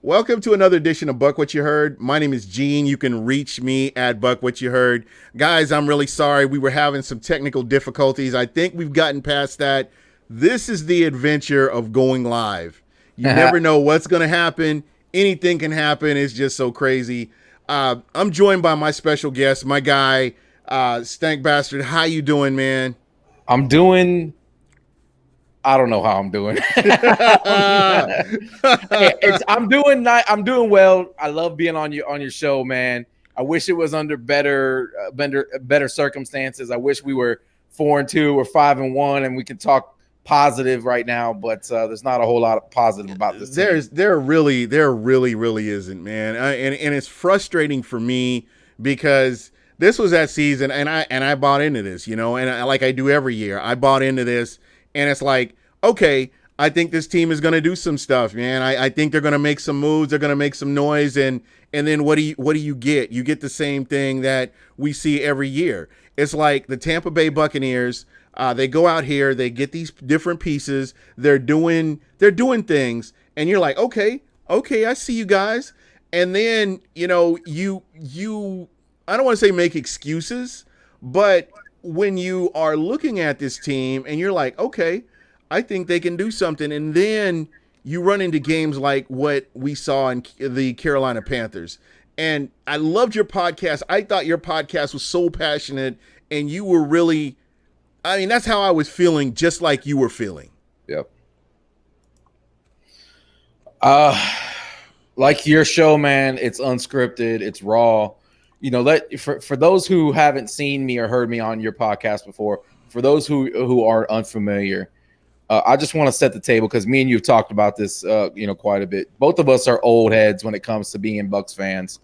Welcome to another edition of Buck What You Heard. My name is Gene. You can reach me at Buck What You Heard. Guys, I'm really sorry. We were having some technical difficulties. I think we've gotten past that. This is the adventure of going live. You never know what's going to happen. Anything can happen. It's just so crazy. I'm joined by my special guest, my guy, Stank Bastard. How you doing, man? I'm doing. I don't know how I'm doing. I'm doing well. I love being on your show, man. I wish it was under better circumstances. I wish we were 4-2 or 5-1, and we could talk positive right now. But there's not a whole lot of positive about this. There really isn't, man. And it's frustrating for me because this was that season, and I bought into this, and like I do every year, I bought into this. And it's like, okay, I think this team is going to do some stuff, man. I think they're going to make some moves. They're going to make some noise. And then what do you get? You get the same thing that we see every year. It's like the Tampa Bay Buccaneers. They go out here. They get these different pieces. They're doing things. And you're like, okay, I see you guys. And then, you I don't want to say make excuses, but when you are looking at this team and you're like, okay, I think they can do something. And then you run into games like what we saw in the Carolina Panthers. And I loved your podcast. I thought your podcast was so passionate, and you were really, that's how I was feeling, just like you were feeling. Yep. Like your show, man, it's unscripted. It's raw. For those who haven't seen me or heard me on your podcast before, for those who are unfamiliar, I just want to set the table because me and you've talked about this, quite a bit. Both of us are old heads when it comes to being Bucs fans.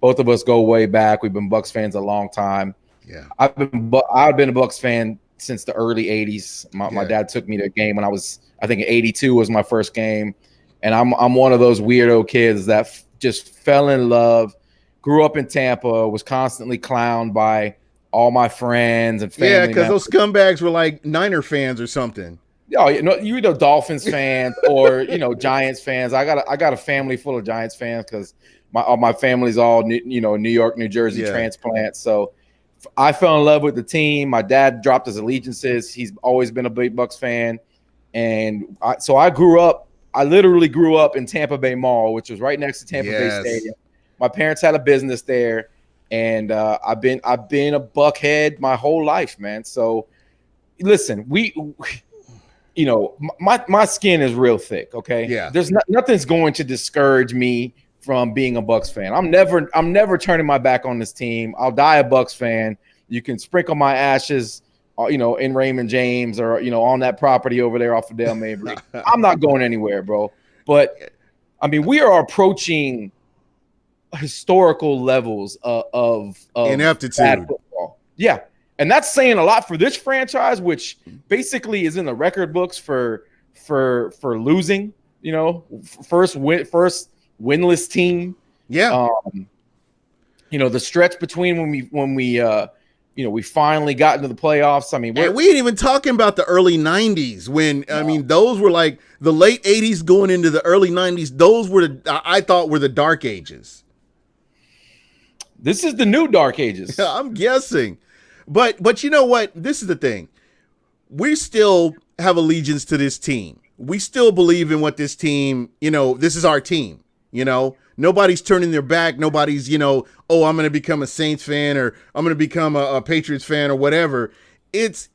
Both of us go way back. We've been Bucs fans a long time. Yeah, I've been a Bucs fan since the early '80s. My dad took me to a game when I was, I think, '82 was my first game, and I'm one of those weirdo kids that just fell in love. Grew up in Tampa, was constantly clowned by all my friends and family. Yeah, because those scumbags were like Niner fans or something. Oh, Dolphins fans or Giants fans. I got a family full of Giants fans because my family's all New York, New Jersey transplants. So I fell in love with the team. My dad dropped his allegiances. He's always been a big Bucs fan, and I grew up. I literally grew up in Tampa Bay Mall, which was right next to Tampa Bay Stadium. My parents had a business there, and I've been a Buckhead my whole life, man. So, listen, my skin is real thick. Okay, yeah. There's nothing's going to discourage me from being a Bucs fan. I'm never turning my back on this team. I'll die a Bucs fan. You can sprinkle my ashes, in Raymond James or on that property over there off of Dale Mabry. I'm not going anywhere, bro. But we are approaching historical levos of ineptitude. Football. Yeah. And that's saying a lot for this franchise, which basically is in the record books for losing, first winless team. Yeah. The stretch between when we finally got into the playoffs. We ain't even talking about the early 90s when, those were like the late 80s going into the early 90s. Those were I thought were the dark ages. This is the new dark ages. Yeah, I'm guessing. But you know what? This is the thing. We still have allegiance to this team. We still believe in what this team, this is our team, Nobody's turning their back. Nobody's, I'm going to become a Saints fan or I'm going to become a Patriots fan or whatever. It's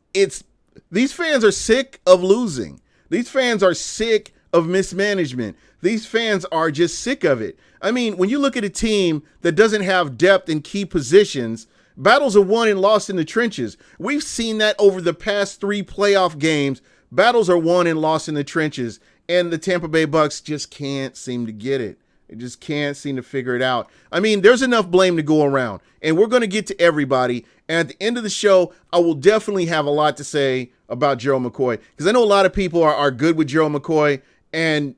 these fans are sick of losing. These fans are sick of mismanagement. These fans are just sick of it. When you look at a team that doesn't have depth in key positions, battles are won and lost in the trenches. We've seen that over the past 3 playoff games. Battles are won and lost in the trenches, and the Tampa Bay Bucs just can't seem to get it. They just can't seem to figure it out. There's enough blame to go around, and we're going to get to everybody. And at the end of the show, I will definitely have a lot to say about Gerald McCoy, because I know a lot of people are good with Gerald McCoy, and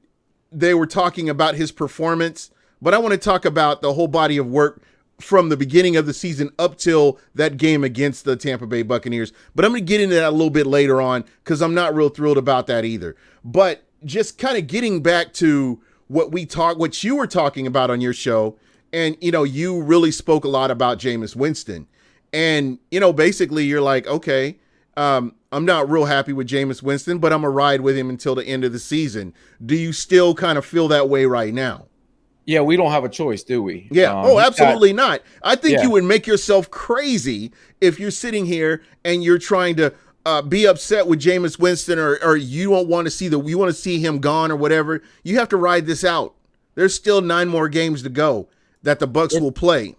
they were talking about his performance, but I want to talk about the whole body of work from the beginning of the season up till that game against the Tampa Bay Buccaneers. But I'm going to get into that a little bit later on because I'm not real thrilled about that either. But just kind of getting back to what you were talking about on your show. And, you really spoke a lot about Jameis Winston. And, basically you're like, okay, I'm not real happy with Jameis Winston, but I'm going to ride with him until the end of the season. Do you still kind of feel that way right now? Yeah, we don't have a choice, do we? Yeah. Absolutely not. I think you would make yourself crazy if you're sitting here and you're trying to be upset with Jameis Winston, or you don't want to you want to see him gone or whatever. You have to ride this out. There's still 9 more games to go that the Bucs will play.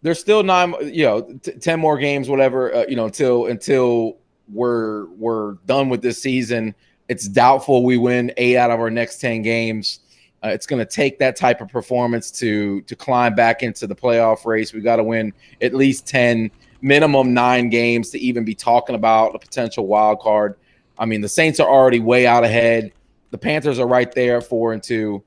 There's still 10 more games, whatever, until we're done with this season. It's doubtful we win 8 out of our next 10 games. It's going to take that type of performance to climb back into the playoff race. We got to win at least 10, minimum 9 games to even be talking about a potential wild card. I mean, the Saints are already way out ahead. The Panthers are right there at 4-2.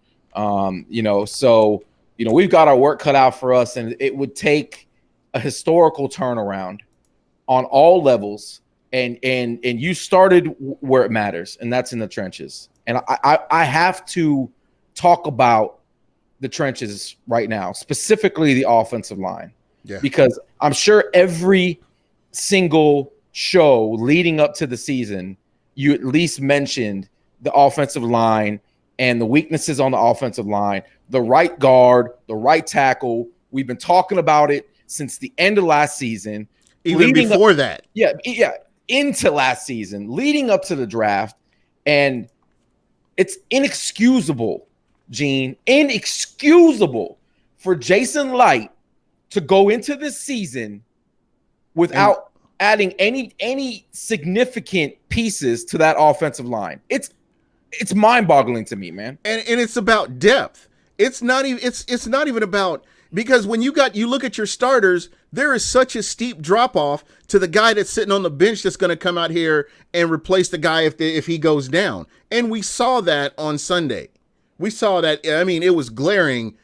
So we've got our work cut out for us, and it would take a historical turnaround on all levels. And you started where it matters, and that's in the trenches. And I have to talk about the trenches right now, specifically the offensive line, because I'm sure every single show leading up to the season, you at least mentioned the offensive line and the weaknesses on the offensive line, the right guard, the right tackle. We've been talking about it since the end of last season. Even before that. Yeah, into last season, leading up to the draft. And it's inexcusable, Gene, inexcusable for Jason Light to go into this season without adding any significant pieces to that offensive line. It's mind-boggling to me, man. And it's about depth. It's not even about, because when you look at your starters, there is such a steep drop off to the guy that's sitting on the bench that's going to come out here and replace the guy if he goes down. And we saw that on Sunday. We saw that. I mean, it was glaring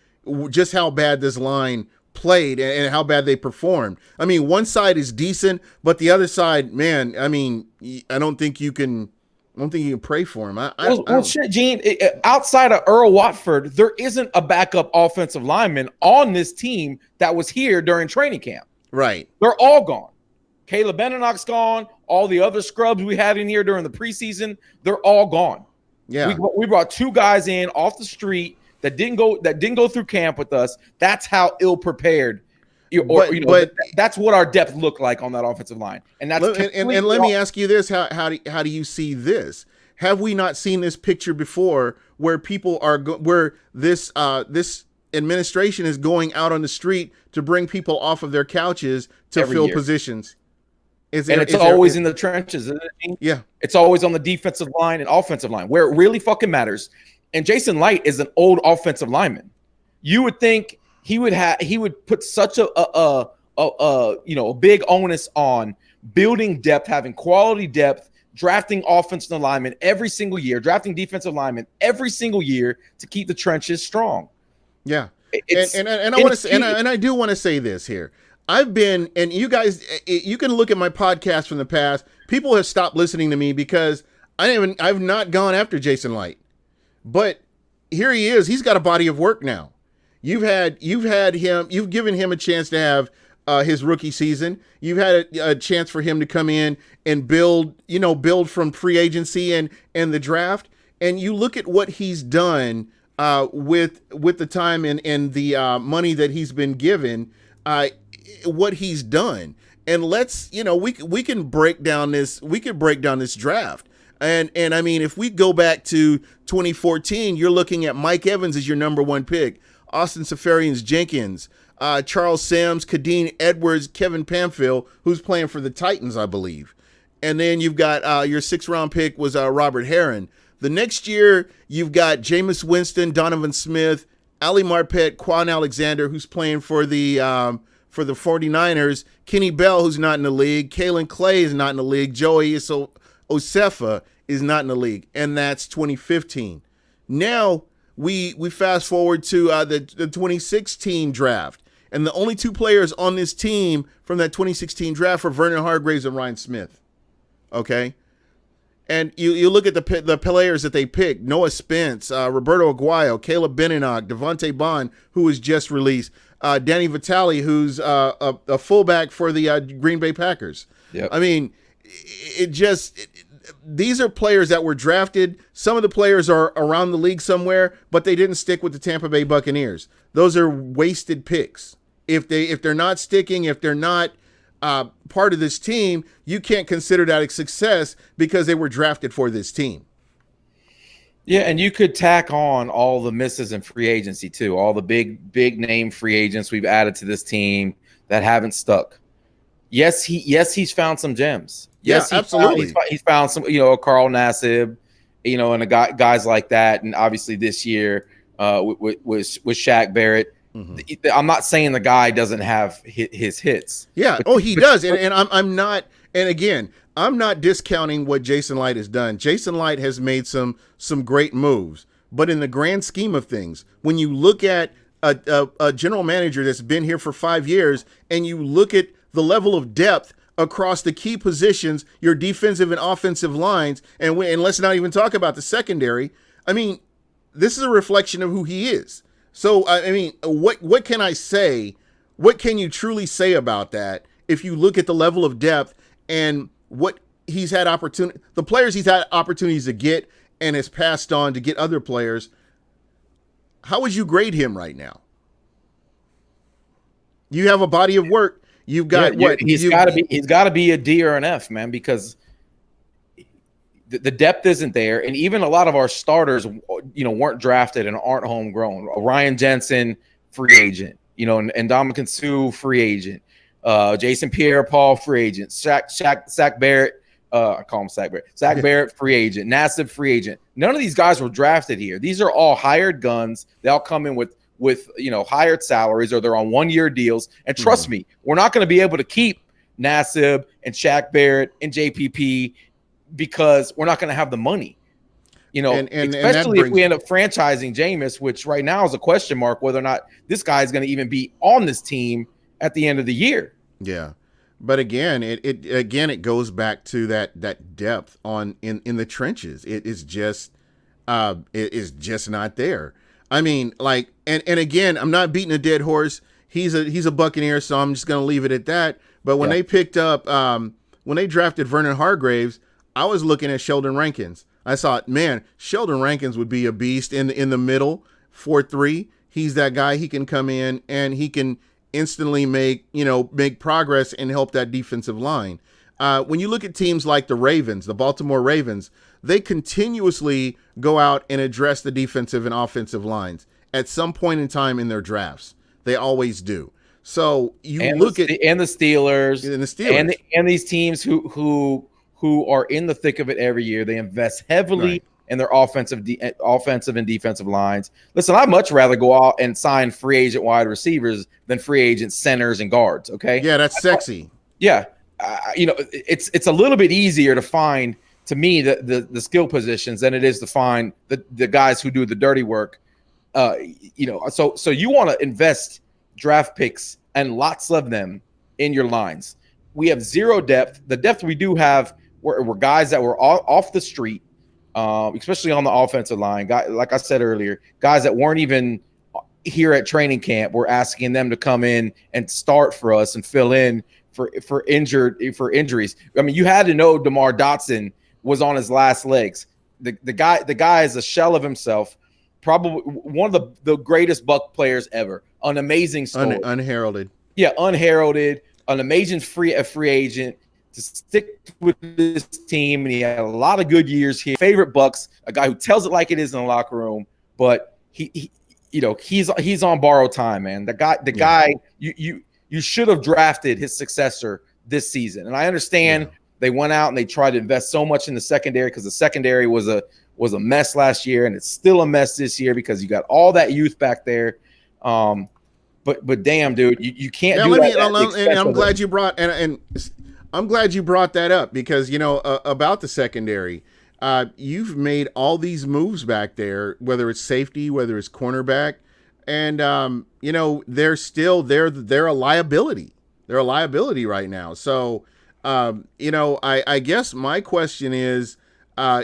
just how bad this line played and how bad they performed. I mean, one side is decent, but the other side, man, I mean, I don't think you can pray for him. Shit, Gene, outside of Earl Watford, there isn't a backup offensive lineman on this team that was here during training camp. Right. They're all gone. Caleb Benenoch's gone. All the other scrubs we had in here during the preseason, they're all gone. Yeah. We brought 2 guys in off the street that didn't go through camp with us. That's how ill prepared. That's what our depth looked like on that offensive line. And that's and let me ask you this: how do you see this? Have we not seen this picture before, where people are where this administration is going out on the street to bring people off of their couches to fill positions? It's always in the trenches, isn't it? Yeah, it's always on the defensive line and offensive line where it really fucking matters. And Jason Light is an old offensive lineman. You would think he would put such a big onus on building depth, having quality depth, drafting offensive linemen every single year, drafting defensive linemen every single year to keep the trenches strong. Yeah, and I want to say, and I do want to say this here. I've been, and you guys, you can look at my podcast from the past. People have stopped listening to me because I've not gone after Jason Light, but here he is. He's got a body of work now. You've given him a chance to have his rookie season. You've had a chance for him to come in and build from free agency and the draft. And you look at what he's done with the time and the money that he's been given, what he's done. And let's, we can break down this draft. And I mean, if we go back to 2014, you're looking at Mike Evans as your number 1 pick. Austin Seferian-Jenkins, Charles Sims, Kadeem Edwards, Kevin Pamphile, who's playing for the Titans, I believe. And then you've got your 6th-round pick was Robert Herron. The next year, you've got Jameis Winston, Donovan Smith, Ali Marpet, Quan Alexander, who's playing for the 49ers, Kenny Bell, who's not in the league, Kalen Clay is not in the league, Joey Osefa is not in the league, and that's 2015. Now, we fast forward to the 2016 draft, and the only 2 players on this team from that 2016 draft are Vernon Hargreaves and Ryan Smith. Okay, And you look at the players that they picked: Noah Spence, Roberto Aguayo, Caleb Beninock, Devontae Bond, who was just released, Danny Vitale, who's a fullback for the Green Bay Packers. Yep. I mean, these are players that were drafted. Some of the players are around the league somewhere, but they didn't stick with the Tampa Bay Buccaneers. Those are wasted picks. If they're not sticking, if they're not part of this team, you can't consider that a success because they were drafted for this team. Yeah, and you could tack on all the misses in free agency too, all the big name free agents we've added to this team that haven't stuck. Yes, he's found some gems. Yes, absolutely. He's found some, Carl Nassib, and guys like that, and obviously this year with Shaq Barrett. Mm-hmm. I'm not saying the guy doesn't have his hits. Yeah. He does. And I'm not. And again, I'm not discounting what Jason Light has done. Jason Light has made some great moves. But in the grand scheme of things, when you look at a general manager that's been here for 5 years, and you look at the level of depth across the key positions, your defensive and offensive lines, and let's not even talk about the secondary. I mean, this is a reflection of who he is. So, I mean, what can I say? What can you truly say about that if you look at the level of depth and what he's had the players he's had opportunities to get and has passed on to get other players? How would you grade him right now? You have a body of work. You've got he's got to be a D or an F, man, because the depth isn't there, and even a lot of our starters, weren't drafted and aren't homegrown. Ryan Jensen, free agent, and Dominican Sue, free agent. Jason Pierre-Paul, free agent. Zach Barrett, I call him Zach Barrett. Zach Barrett, free agent. Nassib, free agent. None of these guys were drafted here. These are all hired guns. They all come in with hired salaries, or they're on 1-year deals. And trust me, we're not going to be able to keep Nassib and Shaq Barrett and JPP because we're not going to have the money, especially if we end up franchising Jameis, which right now is a question mark whether or not this guy is going to even be on this team at the end of the year. Yeah. But again, it goes back to that depth in the trenches. It is just not there. I mean, and again, I'm not beating a dead horse. He's a Buccaneer, so I'm just going to leave it at that. But when they picked up, when they drafted Vernon Hargraves, I was looking at Sheldon Rankins. I thought, man, Sheldon Rankins would be a beast in the middle, 4-3. He's that guy. He can come in and he can instantly make progress and help that defensive line. When you look at teams like the Baltimore Ravens, they continuously go out and address the defensive and offensive lines at some point in time in their drafts. They always do. So the Steelers and these teams who are in the thick of it every year. They invest heavily in their offensive and defensive lines. Listen, I'd much rather go out and sign free agent wide receivers than free agent centers and guards. Okay. Yeah, that's sexy. Yeah. It's a little bit easier to find, to me, the skill positions than it is to find the guys who do the dirty work. So you want to invest draft picks and lots of them in your lines. We have zero depth. The depth we do have were guys that were off the street, especially on the offensive line. Like I said earlier, guys that weren't even here at training camp. We're asking them to come in and start for us and fill in for injuries. I mean, you had to know DeMar Dotson was on his last legs. The guy is a shell of himself. Probably one of the greatest Buck players ever. An amazing story. Unheralded. Yeah, unheralded. An amazing free agent to stick with this team, and he had a lot of good years here. Favorite Bucs, a guy who tells it like it is in the locker room, but he's on borrowed time, man. The guy you should have drafted his successor this season. And I understand they went out and they tried to invest so much in the secondary because the secondary was a mess last year, and it's still a mess this year because you got all that youth back there. But damn, dude, you can't do that. And I'm glad you brought I'm glad you brought that up because about the secondary. You've made all these moves back there, whether it's safety, whether it's cornerback, and they're a liability. They're a liability right now. So I guess my question is,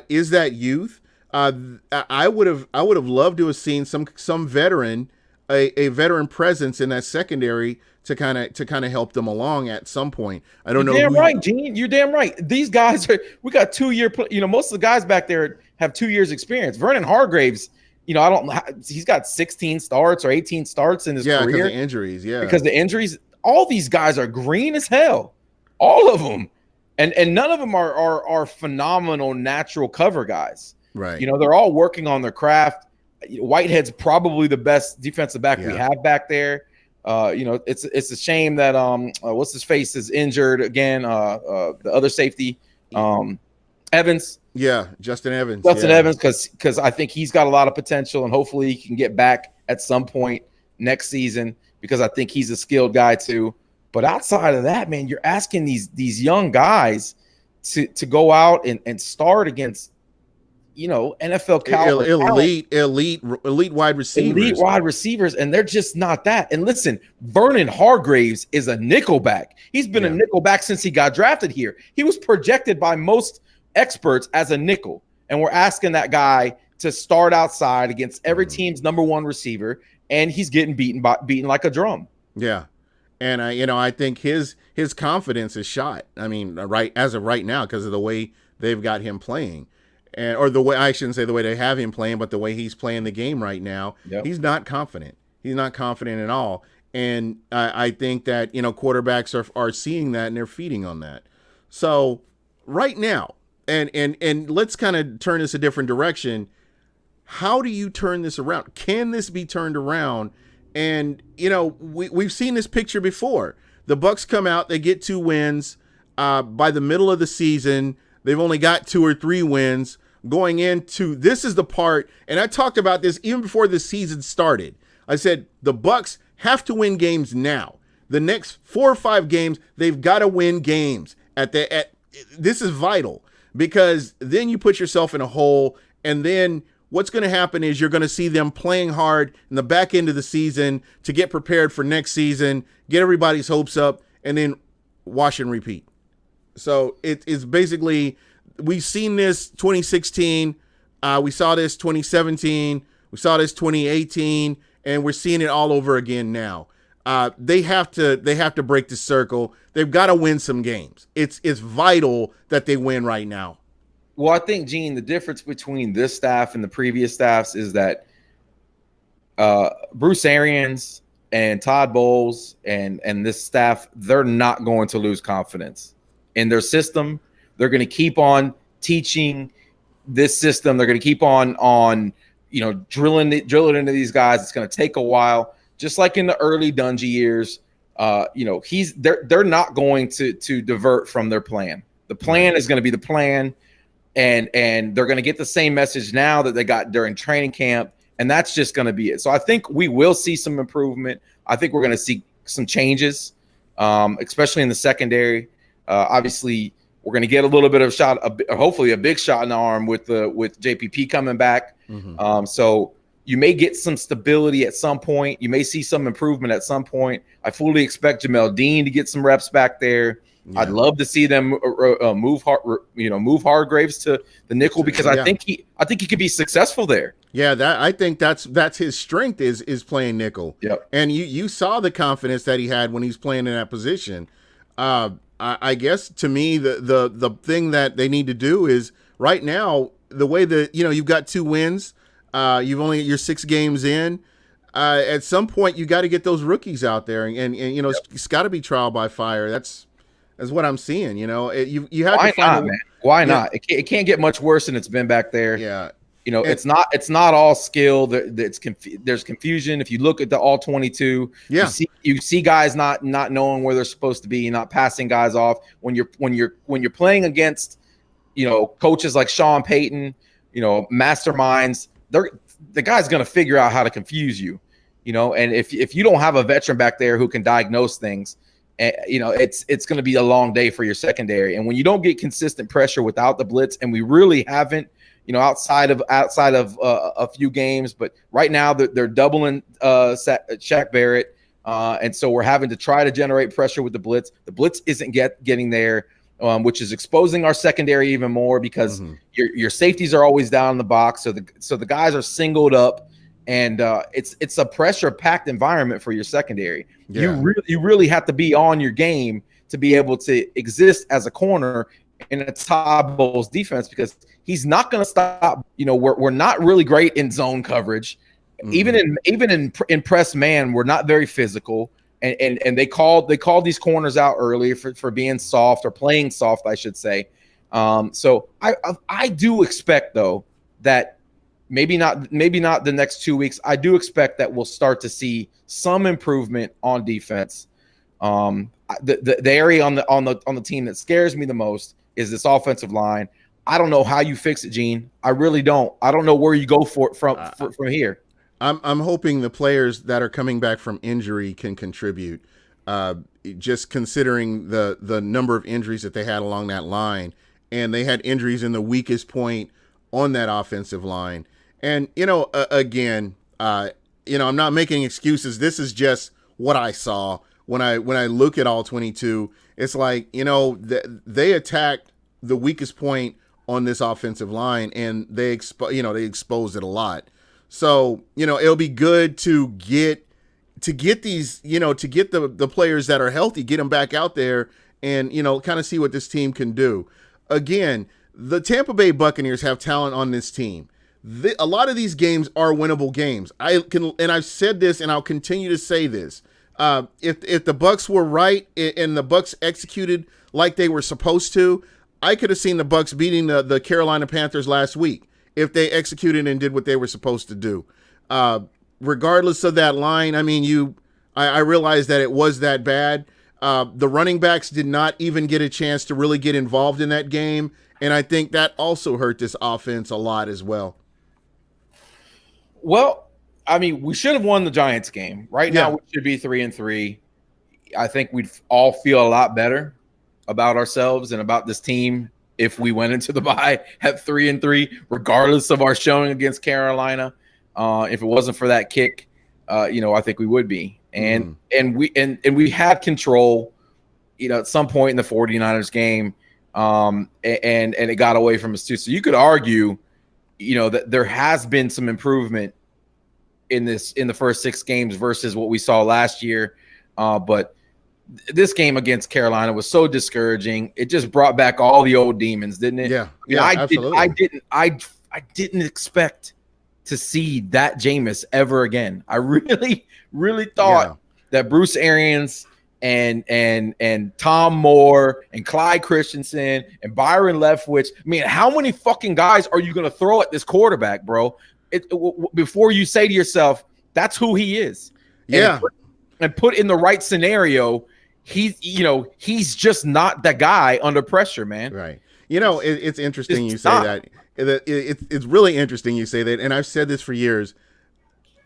is that youth. I would have loved to have seen some veteran, a veteran presence in that secondary to kind of help them along at some point. I don't know. You're damn right, Gene. You're damn right. These guys we got 2-year. Most of the guys back there have 2 years experience. Vernon Hargraves, he's got 16 starts or 18 starts in his career. Because of injuries. Yeah, because the injuries. All these guys are green as hell. All of them, and none of them are phenomenal natural cover guys. Right. They're all working on their craft. Whitehead's probably the best defensive back we have back there. It's a shame that what's his face is injured again. The other safety, Evans. Yeah, Justin Evans. Evans, because I think he's got a lot of potential, and hopefully he can get back at some point next season, because I think he's a skilled guy too. But outside of that, man, you're asking these young guys to go out and start against, NFL caliber, elite wide receivers. Elite wide receivers, and they're just not that. And listen, Vernon Hargraves is a nickelback. He's been a nickelback since he got drafted here. He was projected by most experts as a nickel, and we're asking that guy to start outside against every team's number one receiver, and he's getting beaten like a drum. Yeah. And I think his confidence is shot. I mean, as of right now, because of the way they've got him playing, or the way, I shouldn't say the way they have him playing, but the way he's playing the game right now, he's not confident. He's not confident at all. And I think that quarterbacks are seeing that, and they're feeding on that. So right now, and let's kind of turn this a different direction. How do you turn this around? Can this be turned around? And, we've seen this picture before. The Bucs come out, they get 2 wins. By the middle of the season, they've only got 2 or 3 wins. Going into, this is the part, and I talked about this even before the season started. I said, the Bucs have to win games now. The next 4 or 5 games, they've got to win games. This is vital, because then you put yourself in a hole, and then what's going to happen is you're going to see them playing hard in the back end of the season to get prepared for next season, get everybody's hopes up, and then wash and repeat. So it's basically, we've seen this 2016, we saw this 2017, we saw this 2018, and we're seeing it all over again now. They have to break the circle. They've got to win some games. It's vital that they win right now. Well, I think, Gene, the difference between this staff and the previous staffs is that Bruce Arians and Todd Bowles and this staff, they're not going to lose confidence in their system. They're going to keep on teaching this system. They're going to keep on drilling into these guys. It's going to take a while, just like in the early Dungy years. They're not going to divert from their plan. The plan is going to be the plan. And they're going to get the same message now that they got during training camp, and that's just going to be it. So I think we will see some improvement. I think we're going to see some changes, especially in the secondary. Obviously, we're going to get a little bit of shot, hopefully a big shot in the arm with JPP coming back. Mm-hmm. So you may get some stability at some point. You may see some improvement at some point. I fully expect Jamel Dean to get some reps back there. Yeah. I'd love to see them move Hargraves to the nickel, because I think he could be successul there. Yeah, I think that's his strength is playing nickel. Yep. And you saw the confidence that he had when he's playing in that position. I guess to me the thing that they need to do is right now, the way that you've got 2 wins, you're 6 games in. At some point you got to get those rookies out there, and it's got to be trial by fire. That's what I'm seeing. You have Why to find not, man? Why not? It can't get much worse than it's been back there. Yeah. It's not all skill. There's confusion. If you look at the all 22, you see guys not knowing where they're supposed to be, not passing guys off. When you're playing against, coaches like Sean Payton, masterminds, the guy's going to figure out how to confuse you, and if you don't have a veteran back there who can diagnose things, it's going to be a long day for your secondary. And when you don't get consistent pressure without the blitz, and we really haven't, outside of a few games, but right now they're doubling Shaq Barrett, and so we're having to try to generate pressure with the blitz. The blitz isn't getting there. which is exposing our secondary even more because your safeties are always down in the box. So the guys are singled up, and it's a pressure-packed environment for your secondary. Yeah. You really have to be on your game to be able to exist as a corner in a Todd Bowles defense, because he's not going to stop. We're not really great in zone coverage. Even in press man, we're not very physical. And they called these corners out early for being soft, or playing soft, I should say. So I do expect, though, that maybe not the next 2 weeks. I do expect that we'll start to see some improvement on defense. The area on the team that scares me the most is this offensive line. I don't know how you fix it, Gene. I really don't. I don't know where you go from here. I'm hoping the players that are coming back from injury can contribute. Just considering the number of injuries that they had along that line, and they had injuries in the weakest point on that offensive line. And again, I'm not making excuses. This is just what I saw when I look at all 22. It's like they attacked the weakest point on this offensive line, and they exposed it a lot. So, it'll be good to get these, to get the players that are healthy, get them back out there and, kind of see what this team can do. Again, the Tampa Bay Buccaneers have talent on this team. A lot of these games are winnable games. And I've said this, and I'll continue to say this. If the Bucs were right and the Bucs executed like they were supposed to, I could have seen the Bucs beating the Carolina Panthers last week if they executed and did what they were supposed to do. Regardless of that line, I mean, I realized that it was that bad. The running backs did not even get a chance to really get involved in that game, and I think that also hurt this offense a lot as well. Well, I mean, we should have won the Giants game. Right now, we should be 3-3. I think we'd all feel a lot better about ourselves and about this team if we went into the bye at 3-3, regardless of our showing against Carolina. If it wasn't for that kick, I think we would be. And we had control, at some point in the 49ers game, and it got away from us too. So you could argue, that there has been some improvement in the first 6 games versus what we saw last year. But this game against Carolina was so discouraging. It just brought back all the old demons, didn't it? Yeah, absolutely. I didn't expect to see that Jameis ever again. I really, really thought that Bruce Arians and Tom Moore and Clyde Christensen and Byron Leftwich. I mean, how many fucking guys are you going to throw at this quarterback, bro? Before you say to yourself, that's who he is. Yeah. And put in the right scenario, he's just not that guy under pressure, man. Right. It's interesting you say that. It's really interesting you say that, and I've said this for years.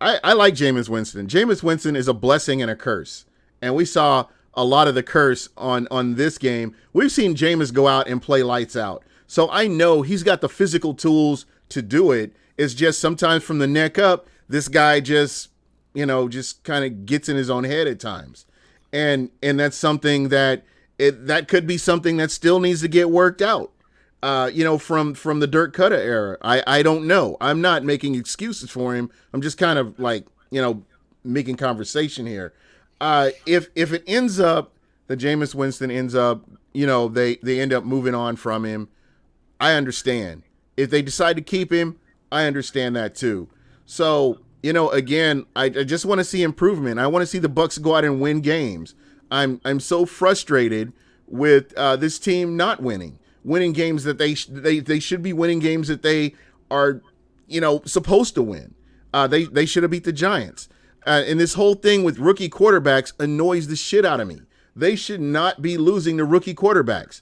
I like Jameis Winston. Jameis Winston is a blessing and a curse, and we saw a lot of the curse on this game. We've seen Jameis go out and play lights out, so I know he's got the physical tools to do it. It's just sometimes from the neck up, this guy just kind of gets in his own head at times, and that's something that could be something that still needs to get worked out. From the Dirk Cutter era. I don't know. I'm not making excuses for him. I'm just kind of like, making conversation here. If it ends up that Jameis Winston ends up, they end up moving on from him, I understand. If they decide to keep him, I understand that too. So, again, I just want to see improvement. I want to see the Bucs go out and win games. I'm so frustrated with this team not winning games that they should be winning, games that they are, supposed to win. They should have beat the Giants. And this whole thing with rookie quarterbacks annoys the shit out of me. They should not be losing to rookie quarterbacks.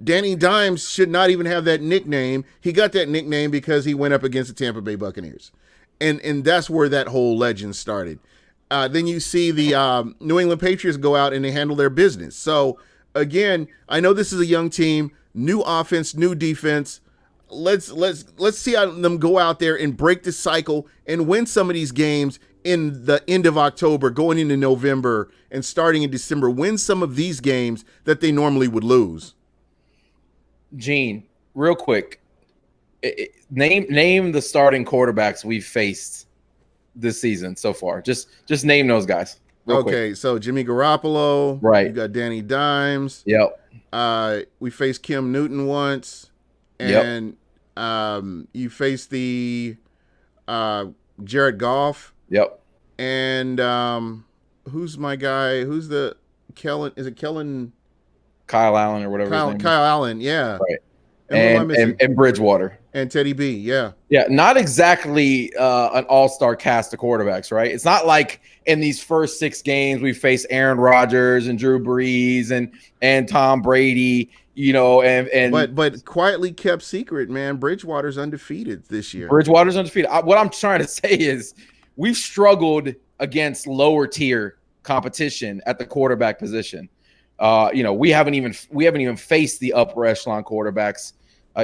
Danny Dimes should not even have that nickname. He got that nickname because he went up against the Tampa Bay Buccaneers. And that's where that whole legend started. Then you see the New England Patriots go out and they handle their business. So, again, I know this is a young team. New offense, new defense. Let's see how them go out there and break the cycle and win some of these games in the end of October, going into November and starting in December. Win some of these games that they normally would lose. Gene, real quick, name the starting quarterbacks we've faced this season so far. Just name those guys. Real quick. So Jimmy Garoppolo. Right. You got Danny Dimes. Yep. We faced Kim Newton once. And you faced the Jared Goff. Yep. And who's my guy? Who's the Kellen? Is it Kellen? Kyle Allen or whatever. Kyle Allen, yeah. Right. And Bridgewater. And Teddy B, yeah. Yeah, not exactly an all-star cast of quarterbacks, right? It's not like in these first 6 games we faced Aaron Rodgers and Drew Brees and Tom Brady, you know, and but quietly kept secret, man. Bridgewater's undefeated this year. Bridgewater's undefeated. What I'm trying to say is we've struggled against lower tier competition at the quarterback position. You know, we haven't even faced the upper echelon quarterbacks.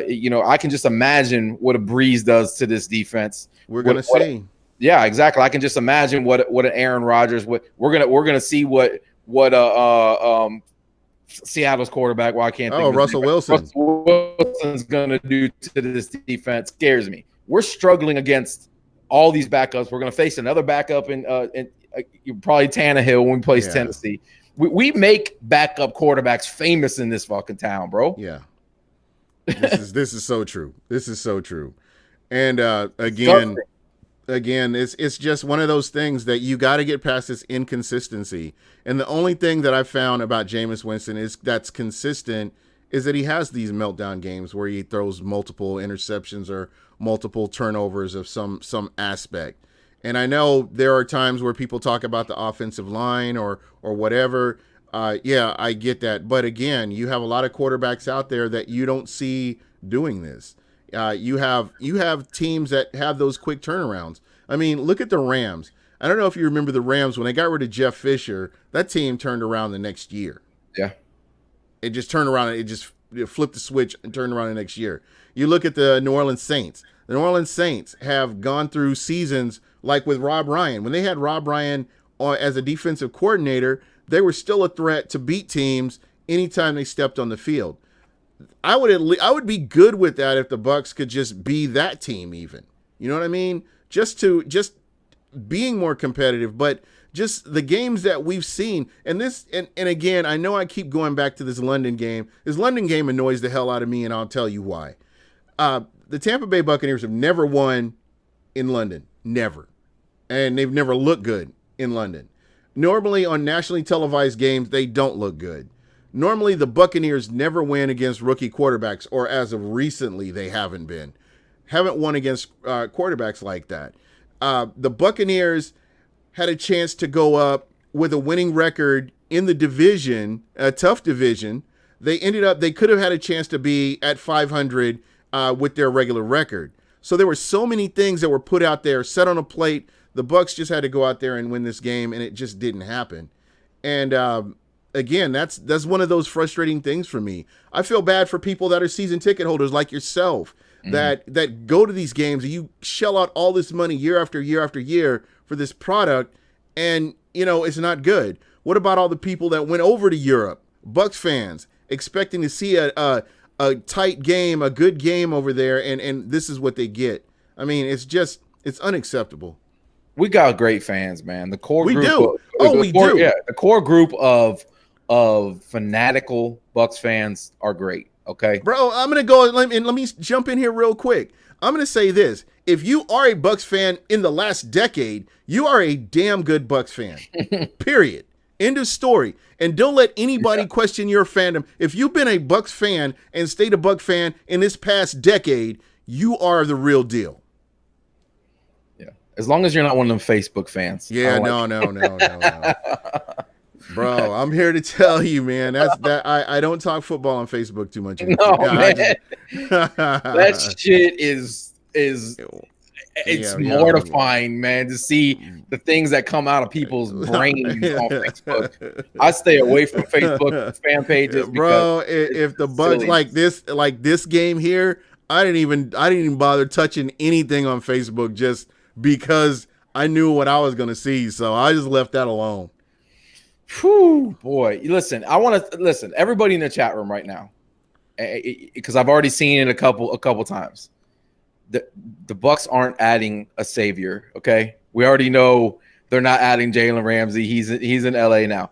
You know, I can just imagine what a Breeze does to this defense. We're gonna see. Yeah, exactly. I can just imagine what an Aaron Rodgers. We're gonna see what Seattle's quarterback. Well, I can't think. Russell Wilson. Russell Wilson's gonna do to this defense scares me. We're struggling against all these backups. We're gonna face another backup in probably Tannehill when we play Tennessee. We make backup quarterbacks famous in this fucking town, bro. Yeah. This is so true. This is so true. And again, it's just one of those things that you got to get past this inconsistency. And the only thing that I found about Jameis Winston that's consistent is that he has these meltdown games where he throws multiple interceptions or multiple turnovers of some aspect. And I know there are times where people talk about the offensive line or whatever. Yeah, I get that. But again, you have a lot of quarterbacks out there that you don't see doing this. You have teams that have those quick turnarounds. I mean, look at the Rams. I don't know if you remember the Rams when they got rid of Jeff Fisher. That team turned around the next year. Yeah, it just turned around. It flipped the switch and turned around the next year. You look at the New Orleans Saints. The New Orleans Saints have gone through seasons like with Rob Ryan. When they had Rob Ryan as a defensive coordinator, they were still a threat to beat teams anytime they stepped on the field. I would be good with that if the Bucs could just be that team even. You know what I mean? Just being more competitive, but just the games that we've seen. And again, I know I keep going back to this London game. This London game annoys the hell out of me, and I'll tell you why. The Tampa Bay Buccaneers have never won in London. Never. And they've never looked good in London. Normally on nationally televised games, they don't look good. Normally the Buccaneers never win against rookie quarterbacks, or as of recently, they haven't won against quarterbacks like that. The Buccaneers had a chance to go up with a winning record in the division, a tough division. They could have had a chance to be at 500 with their regular record. So there were so many things that were put out there, set on a plate. The Bucs just had to go out there and win this game, and it just didn't happen. And again, that's one of those frustrating things for me. I feel bad for people that are season ticket holders like yourself, that go to these games and you shell out all this money year after year after year for this product, and it's not good. What about all the people that went over to Europe, Bucs fans, expecting to see a tight game, a good game over there, and this is what they get? I mean, it's unacceptable. We got great fans, man. The core group. We do. Yeah, the core group of fanatical Bucs fans are great. Okay, bro. I'm gonna go and let me jump in here real quick. I'm gonna say this: if you are a Bucs fan in the last decade, you are a damn good Bucs fan. Period. End of story. And don't let anybody question your fandom. If you've been a Bucs fan and stayed a Buc fan in this past decade, you are the real deal. As long as you're not one of them Facebook fans. Yeah, no. Bro, I'm here to tell you, man. I don't talk football on Facebook too much. No, man. That shit is mortifying, man, to see the things that come out of people's brains on Facebook. I stay away from Facebook fan pages. Bro, if the Bucs like this game here, I didn't even bother touching anything on Facebook just because I knew what I was going to see. So I just left that alone. Whew, boy. Listen, I want to listen. Everybody in the chat room right now, because I've already seen it a couple times. The Bucs aren't adding a savior. Okay, we already know they're not adding Jalen Ramsey. He's in LA now.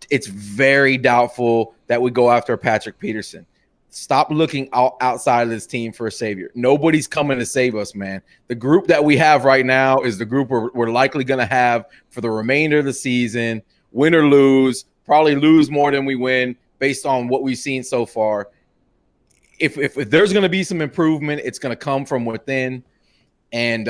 It's very doubtful that we go after Patrick Peterson. Stop looking outside of this team for a savior. Nobody's coming to save us, man. The group that we have right now is the group we're likely going to have for the remainder of the season. Win or lose, probably lose more than we win based on what we've seen so far. If there's going to be some improvement, it's going to come from within, and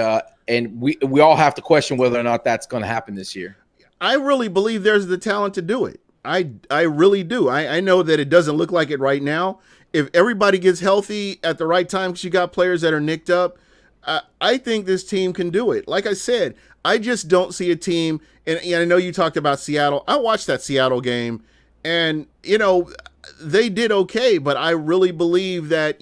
we all have to question whether or not that's going to happen this year. I really believe there's the talent to do it. I really do. I know that it doesn't look like it right now. If everybody gets healthy at the right time, because you got players that are nicked up, I think this team can do it. Like I said, I just don't see a team. And I know you talked about Seattle. I watched that Seattle game, and they did okay. But I really believe that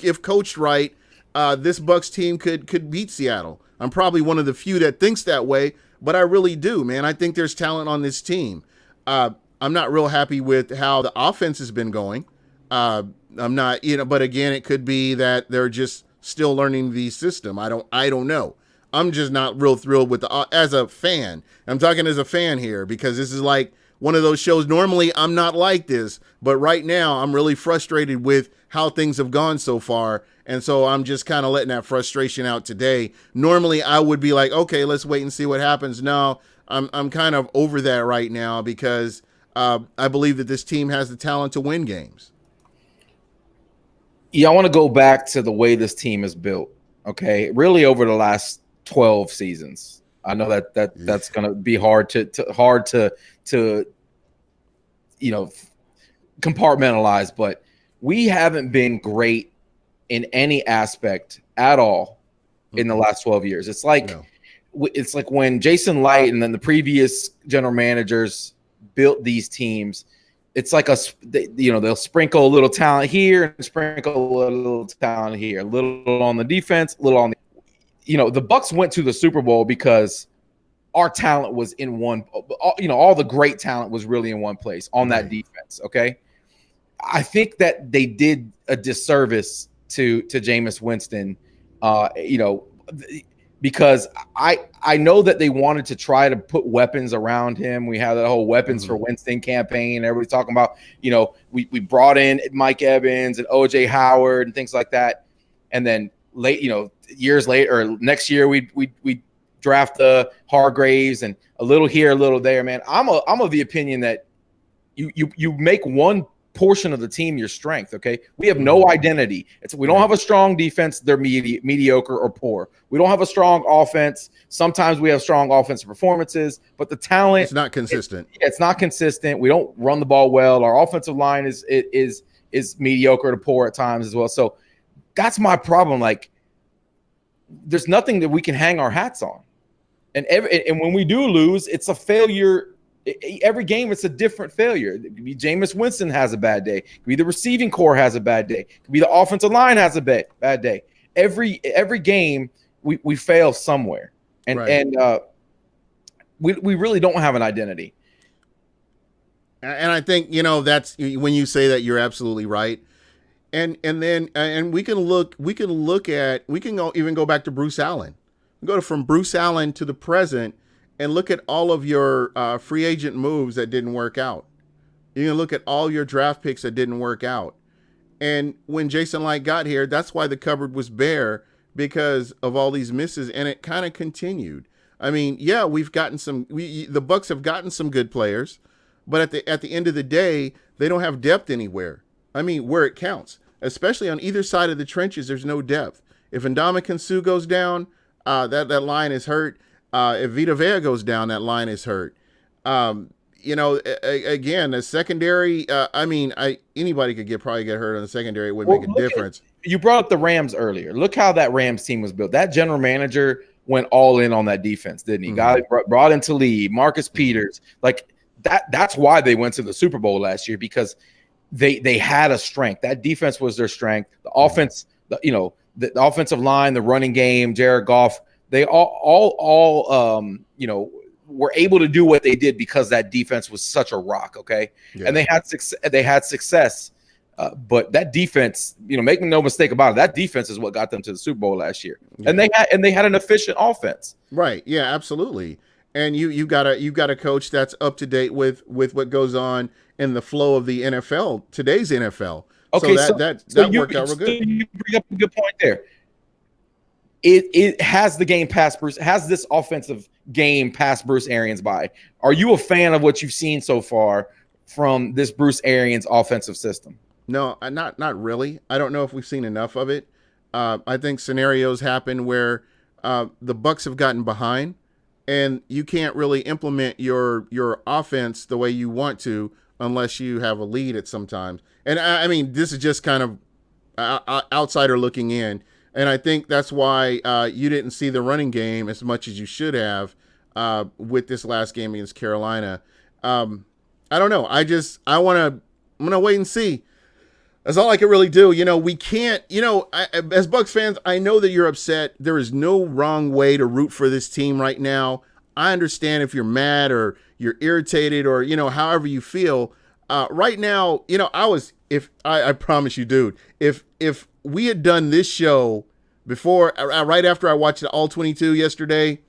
if coached right, this Bucs team could beat Seattle. I'm probably one of the few that thinks that way, but I really do, man. I think there's talent on this team. I'm not real happy with how the offense has been going. I'm not, but again, it could be that they're just still learning the system. I don't know. I'm just not real thrilled with as a fan. I'm talking as a fan here because this is like one of those shows. Normally I'm not like this, but right now I'm really frustrated with how things have gone so far. And so I'm just kind of letting that frustration out today. Normally I would be like, okay, let's wait and see what happens. No, I'm kind of over that right now because I believe that this team has the talent to win games. Yeah, I want to go back to the way this team is built. Okay, really over the last 12 seasons. I know that's going to be hard to compartmentalize, but we haven't been great in any aspect at all in the last 12 years. It's like when Jason Light and then the previous general managers built these teams. It's like they'll sprinkle a little talent here and sprinkle a little talent here, a little on the defense, a little on the Bucs went to the Super Bowl because our talent was in one, all the great talent was really in one place on that defense. Okay. I think that they did a disservice to Jameis Winston, because I know that they wanted to try to put weapons around him. We had that whole weapons for Winston campaign. Everybody's talking about, we brought in Mike Evans and OJ Howard and things like that. And then years later or next year, we draft the Hargraves and a little here, a little there, man. I'm of the opinion that you make one portion of the team your strength. Okay, we have no identity. We don't have a strong defense. They're mediocre or poor. We don't have a strong offense. Sometimes we have strong offensive performances, but the talent, it's not consistent. It's not consistent. We don't run the ball well. Our offensive line is mediocre to poor at times as well. So that's my problem. Like, there's nothing that we can hang our hats on, and when we do lose, it's a failure. Every game, it's a different failure. It could be Jameis Winston has a bad day. It could be the receiving core has a bad day. It could be the offensive line has a bad day. Every game, we fail somewhere, and we really don't have an identity. And I think that's when you say that, you're absolutely right. And then we can even go back to Bruce Allen. We go from Bruce Allen to the present. And look at all of your free agent moves that didn't work out. You can look at all your draft picks that didn't work out. And when Jason Light got here, that's why the cupboard was bare, because of all these misses, and it kind of continued. I mean, yeah, we've gotten the Bucs have gotten some good players, but at the end of the day, they don't have depth anywhere. I mean, where it counts, especially on either side of the trenches, there's no depth. If Ndamukong Suh goes down, that line is hurt. If Vita Vea goes down, that line is hurt. Again, the secondary, anybody could probably get hurt on the secondary. It would make a difference. You brought up the Rams earlier. Look how that Rams team was built. That general manager went all in on that defense, didn't he? Brought in Talib, Marcus Peters. Like that's why they went to the Super Bowl last year, because they had a strength. That defense was their strength. The offense, the offensive line, the running game, Jared Goff, they all were able to do what they did because that defense was such a rock. Okay. Yeah. And they had success But that defense, make no mistake about it, that defense is what got them to the Super Bowl last year. Yeah. And they had an efficient offense. Right. Yeah, absolutely. And you got a coach that's up to date with what goes on in the flow of the NFL, today's NFL. Okay, so that worked out real good. You bring up a good point there. It has the game past Bruce, has this offensive game past Bruce Arians by. Are you a fan of what you've seen so far from this Bruce Arians offensive system? No, not really. I don't know if we've seen enough of it. I think scenarios happen where the Bucs have gotten behind, and you can't really implement your offense the way you want to unless you have a lead at some times. And I mean, this is just kind of outsider looking in, and I think that's why you didn't see the running game as much as you should have with this last game against Carolina. I don't know. I'm gonna wait and see. That's all I can really do. We can't, as Bucs fans, I know that you're upset. There is no wrong way to root for this team right now. I understand if you're mad or you're irritated or, however you feel. Right now, I promise you, dude, if we had done this show before, right after I watched the All 22 yesterday,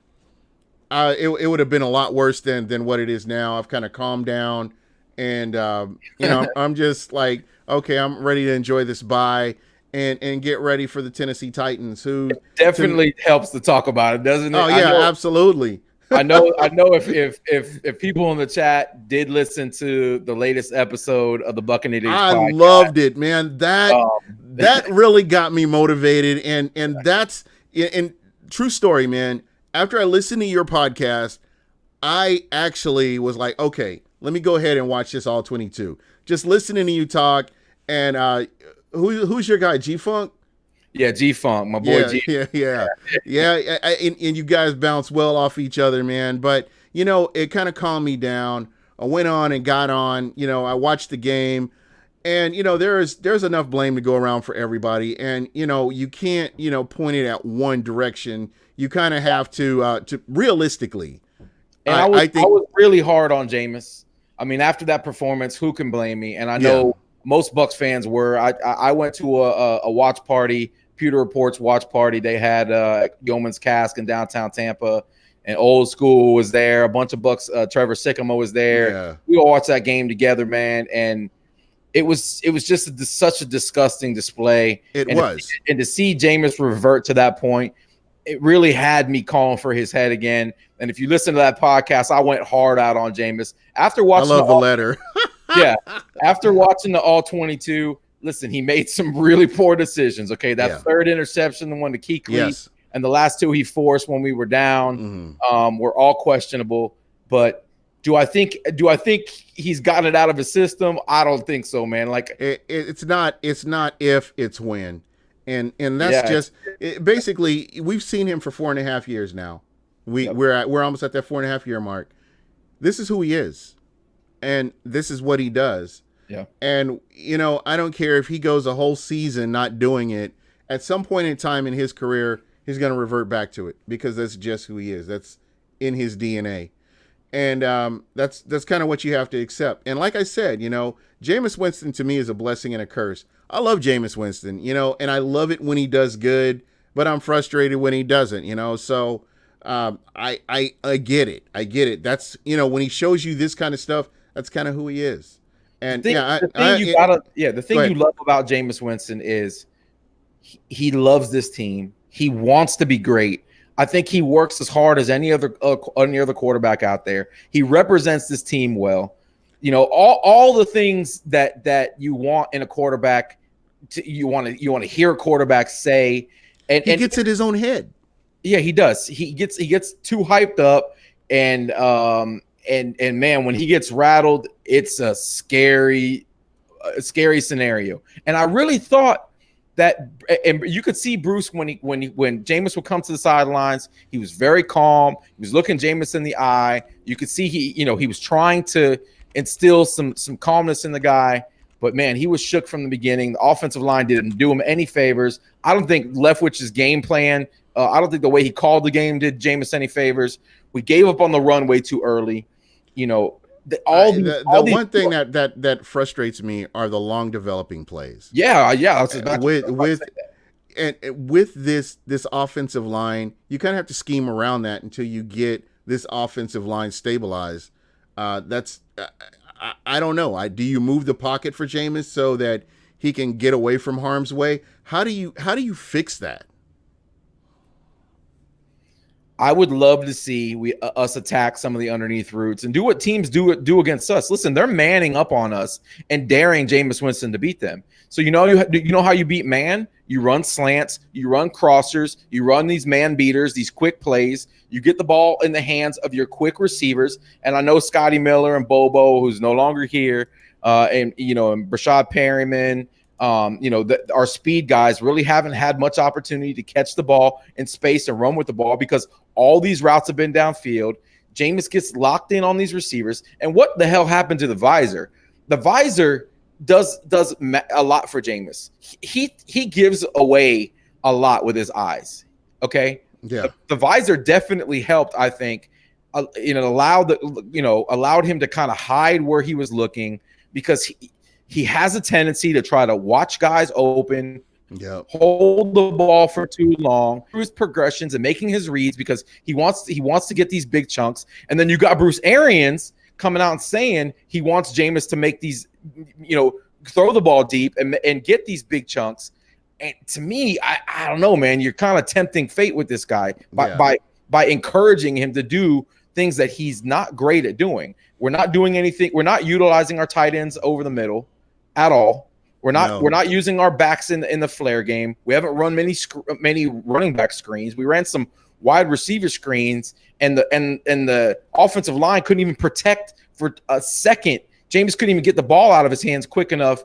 it would have been a lot worse than what it is now. I've kind of calmed down and, I'm just like, okay, I'm ready to enjoy this bye and get ready for the Tennessee Titans, who definitely helps to talk about it, doesn't it? Oh yeah, absolutely. I know if people in the chat did listen to the latest episode of the Buccaneers podcast, I loved it, man. That really got me motivated, and that's in true story, man. After I listened to your podcast, I actually was like, okay, let me go ahead and watch this all 22. Just listening to you talk. And who's your guy, G-Funk? Yeah, G-Funk, my boy. Yeah. And you guys bounce well off each other, man. But it kind of calmed me down. I went on and got on. I watched the game, and there's enough blame to go around for everybody. And you can't point it at one direction. You kind of have to realistically. And I was really hard on Jameis. I mean, after that performance, who can blame me? And I know. Yeah. Most Bucs fans were. I went to a watch party, Pewter Report's watch party. They had Yeoman's Cask in downtown Tampa, and Old School was there. A bunch of Bucs. Trevor Sycamore was there. Yeah. We all watched that game together, man. And it was just such a disgusting display. It was. And to see Jameis revert to that point, it really had me calling for his head again. And if you listen to that podcast, I went hard out on Jameis after watching. I love the letter. Yeah. After watching the All 22, listen, he made some really poor decisions. Okay. That third interception, the one to Kuechly, and the last two he forced when we were down, were all questionable. But do I think he's gotten it out of his system? I don't think so, man. Like it's not if, it's when. And that's basically, we've seen him for 4.5 years now. We're almost at that 4.5 year mark. This is who he is. And this is what he does. Yeah. And, I don't care if he goes a whole season not doing it. At some point in time in his career, he's going to revert back to it because that's just who he is. That's in his DNA. And that's kind of what you have to accept. And like I said, Jameis Winston to me is a blessing and a curse. I love Jameis Winston, and I love it when he does good, but I'm frustrated when he doesn't, So I get it. I get it. That's, when he shows you this kind of stuff, that's kind of who he is. And the thing you love about Jameis Winston is he loves this team. He wants to be great. I think he works as hard as any other quarterback out there. He represents this team well. All the things that you want in a quarterback. You want to hear a quarterback say, and he gets in his own head. Yeah, he does. He gets too hyped up, and man, when he gets rattled, it's a scary scenario. And I really thought that, and you could see Bruce when Jameis would come to the sidelines, he was very calm. He was looking Jameis in the eye. You could see he was trying to instill some calmness in the guy. But, man, he was shook from the beginning. The offensive line didn't do him any favors. I don't think Leftwich's game plan, I don't think the way he called the game did Jameis any favors. We gave up on the run way too early. The one thing that frustrates me are the long developing plays. Yeah. I was about with this offensive line, you kind of have to scheme around that until you get this offensive line stabilized. I don't know. Do you move the pocket for Jameis so that he can get away from harm's way? How do you fix that? I would love to see us attack some of the underneath routes and do what teams do against us. Listen, they're manning up on us and daring Jameis Winston to beat them. So you know how you beat man? You run slants, you run crossers, you run these man beaters, these quick plays. You get the ball in the hands of your quick receivers. And I know Scotty Miller and Bobo, who's no longer here, and Brashad Perryman. Our speed guys really haven't had much opportunity to catch the ball in space and run with the ball because all these routes have been downfield. Jameis gets locked in on these receivers. And what the hell happened to the visor? The visor does a lot for Jameis. He gives away a lot with his eyes. Okay. Yeah. The visor definitely helped, I think. Allowed him to kind of hide where he was looking because he has a tendency to try to watch guys open, hold the ball for too long, through his progressions and making his reads because he wants to get these big chunks. And then you got Bruce Arians coming out and saying he wants Jameis to make these, throw the ball deep and get these big chunks. And to me, I don't know, man. You're kind of tempting fate with this guy by encouraging him to do things that he's not great at doing. We're not doing anything. We're not utilizing our tight ends over the middle at all. We're not using our backs in the flare game. We haven't run many running back screens. We ran some wide receiver screens, and the offensive line couldn't even protect for a second. James couldn't even get the ball out of his hands quick enough,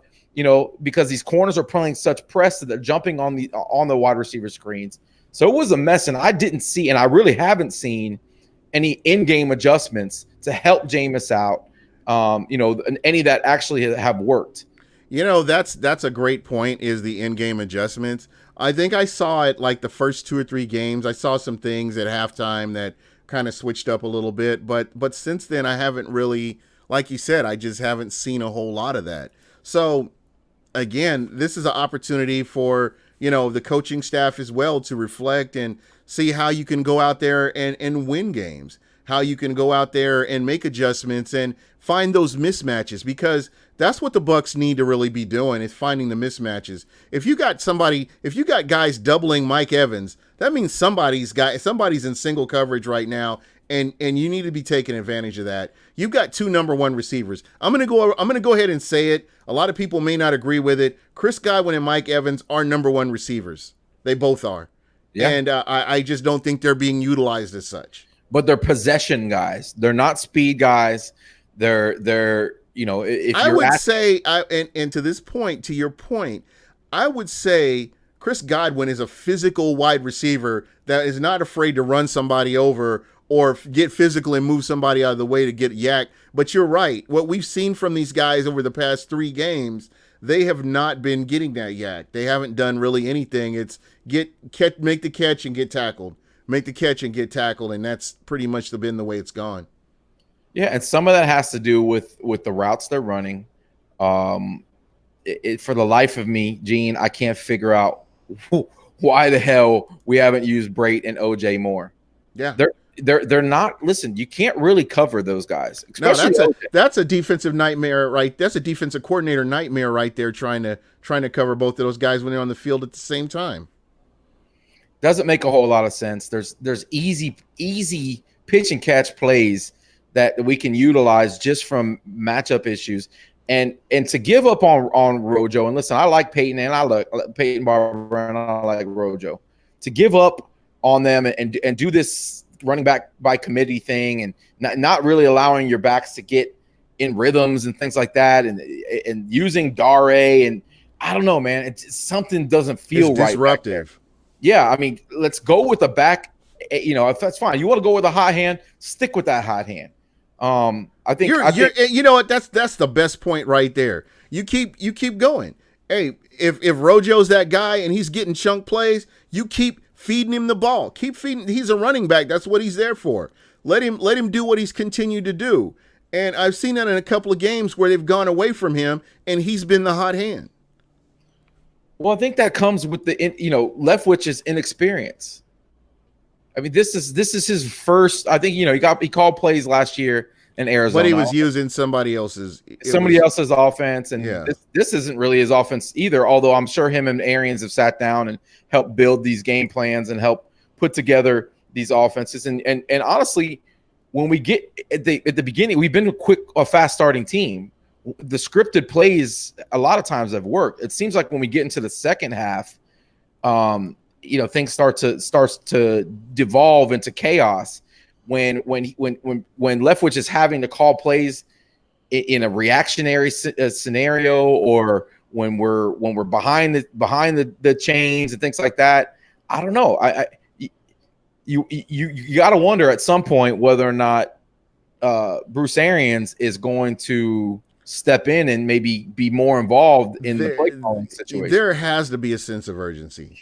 because these corners are playing such press that they're jumping on the wide receiver screens. So it was a mess, and I didn't see, and I really haven't seen any in-game adjustments to help Jameis out. Any that actually have worked. That's a great point, is the in-game adjustments. I think I saw it like the first 2 or 3 games. I saw some things at halftime that kind of switched up a little bit, but since then I haven't really, like you said, I just haven't seen a whole lot of that. So again, this is an opportunity for, the coaching staff as well to reflect and see how you can go out there and win games, how you can go out there and make adjustments and find those mismatches, because that's what the Bucs need to really be doing, is finding the mismatches. If you got guys doubling Mike Evans, that means somebody's in single coverage right now, and you need to be taking advantage of that. You've got 2 number 1 receivers. I'm gonna go ahead and say it. A lot of people may not agree with it. Chris Godwin and Mike Evans are number 1 receivers. They both are. Yeah. And I just don't think they're being utilized as such. But they're possession guys. They're not speed guys. They're if I would say, and to this point, to your point, I would say Chris Godwin is a physical wide receiver that is not afraid to run somebody over or get physical and move somebody out of the way to get yak. But you're right. What we've seen from these guys over the past 3 games, they have not been getting that yak. They haven't done really anything. It's make the catch and get tackled. Make the catch and get tackled, and that's pretty much been the way it's gone. Yeah, and some of that has to do with the routes they're running. For the life of me, Gene, I can't figure out why the hell we haven't used Brait and OJ more. Yeah, they're not. Listen, you can't really cover those guys. No, that's a defensive nightmare, right? That's a defensive coordinator nightmare right there, trying to cover both of those guys when they're on the field at the same time. Doesn't make a whole lot of sense. There's easy pitch and catch plays that we can utilize just from matchup issues, and to give up on Rojo. And listen, I like Peyton, and I like Peyton Barber, and I like Rojo. To give up on them and do this running back by committee thing, and not really allowing your backs to get in rhythms and things like that, and using Dare, and I don't know, man, something doesn't feel it's right. Disruptive. Yeah, I mean, let's go with the back. If that's fine, you want to go with a hot hand, stick with that hot hand. I think you know what, that's the best point right there. You keep going. Hey, if Rojo's that guy and he's getting chunk plays, you keep feeding him the ball. Keep feeding. He's a running back. That's what he's there for. Let him do what he's continued to do. And I've seen that in a couple of games where they've gone away from him and he's been the hot hand. Well, I think that comes with the Leftwich's inexperience. I mean, this is his first. I think he called plays last year in Arizona, but he was using somebody else's offense, and this isn't really his offense either. Although I'm sure him and Arians have sat down and helped build these game plans and help put together these offenses. And honestly, when we get at the beginning, we've been a fast starting team. The scripted plays a lot of times have worked. It seems like when we get into the second half, things starts to devolve into chaos when Leftwich is having to call plays in a reactionary scenario, or when we're behind the chains and things like that. I don't know. You got to wonder at some point whether or not Bruce Arians is going to step in and maybe be more involved in the play calling situation. There has to be a sense of urgency.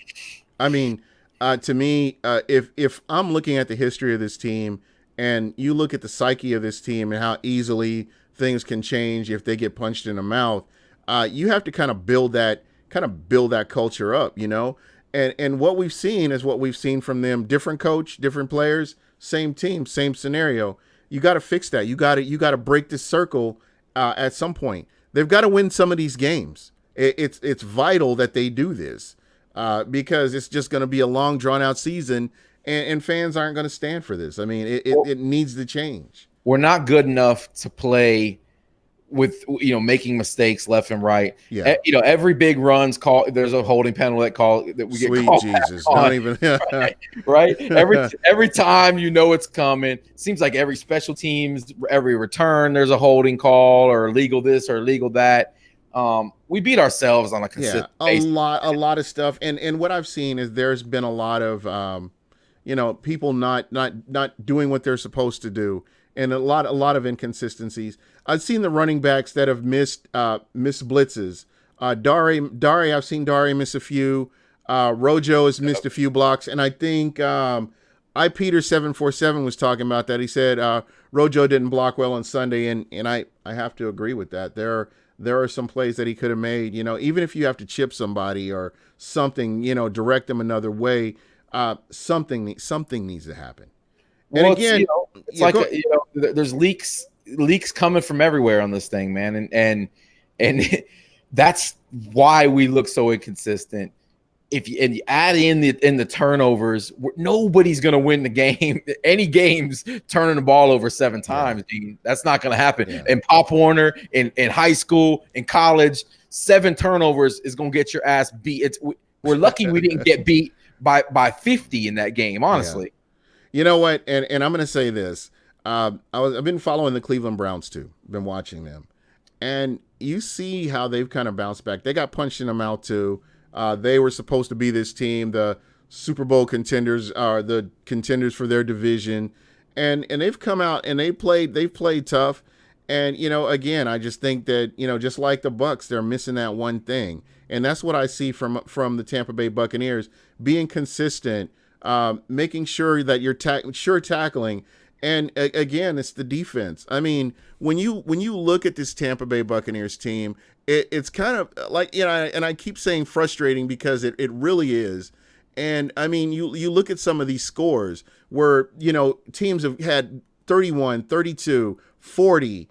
I mean, to me, if I'm looking at the history of this team and you look at the psyche of this team and how easily things can change if they get punched in the mouth, you have to kind of build that culture up, And what we've seen is what we've seen from them. Different coach, different players, same team, same scenario. You got to fix that. You got to break this circle at some point. They've got to win some of these games. It's vital that they do this because it's just going to be a long, drawn-out season, and fans aren't going to stand for this. I mean, it needs to change. We're not good enough to play with making mistakes left and right. Yeah. Every big run's call. There's a holding penalty that we Sweet get called Jesus, on, don't even right. Every time it's coming. Seems like every special teams, every return, there's a holding call or illegal this or illegal that. We beat ourselves on a consistent basis. a lot of stuff. And what I've seen is there's been a lot of people not doing what they're supposed to do, and a lot of inconsistencies. I've seen the running backs that have missed blitzes. Dari, I've seen Dari miss a few. Rojo has missed a few blocks, and I think Peter 747 was talking about that. He said Rojo didn't block well on Sunday, and I have to agree with that. There are some plays that he could have made. Even if you have to chip somebody or something, direct them another way, something needs to happen. Well, and again, it's like there's leaks coming from everywhere on this thing, man, and that's why we look so inconsistent. If you add in the turnovers, nobody's going to win the game. Any games turning the ball over 7 times, Dean, that's not going to happen. Yeah. In Pop Warner, in high school, in college, 7 turnovers is going to get your ass beat. We're lucky we didn't get beat by 50 in that game, honestly. Yeah. You know what? And I'm going to say this. I've been following the Cleveland Browns too. Been watching them, and you see how they've kind of bounced back. They got punched in the mouth too. They were supposed to be this team, the Super Bowl contenders, are the contenders for their division, and they've come out and they've played tough. And again, I just think that just like the Bucs, they're missing that one thing, and that's what I see from the Tampa Bay Buccaneers: being consistent, making sure that you're tackling. And again, it's the defense. I mean, when you look at this Tampa Bay Buccaneers team, it's kind of like, and I keep saying frustrating because it really is. And I mean, you look at some of these scores where, teams have had 31, 32, 40,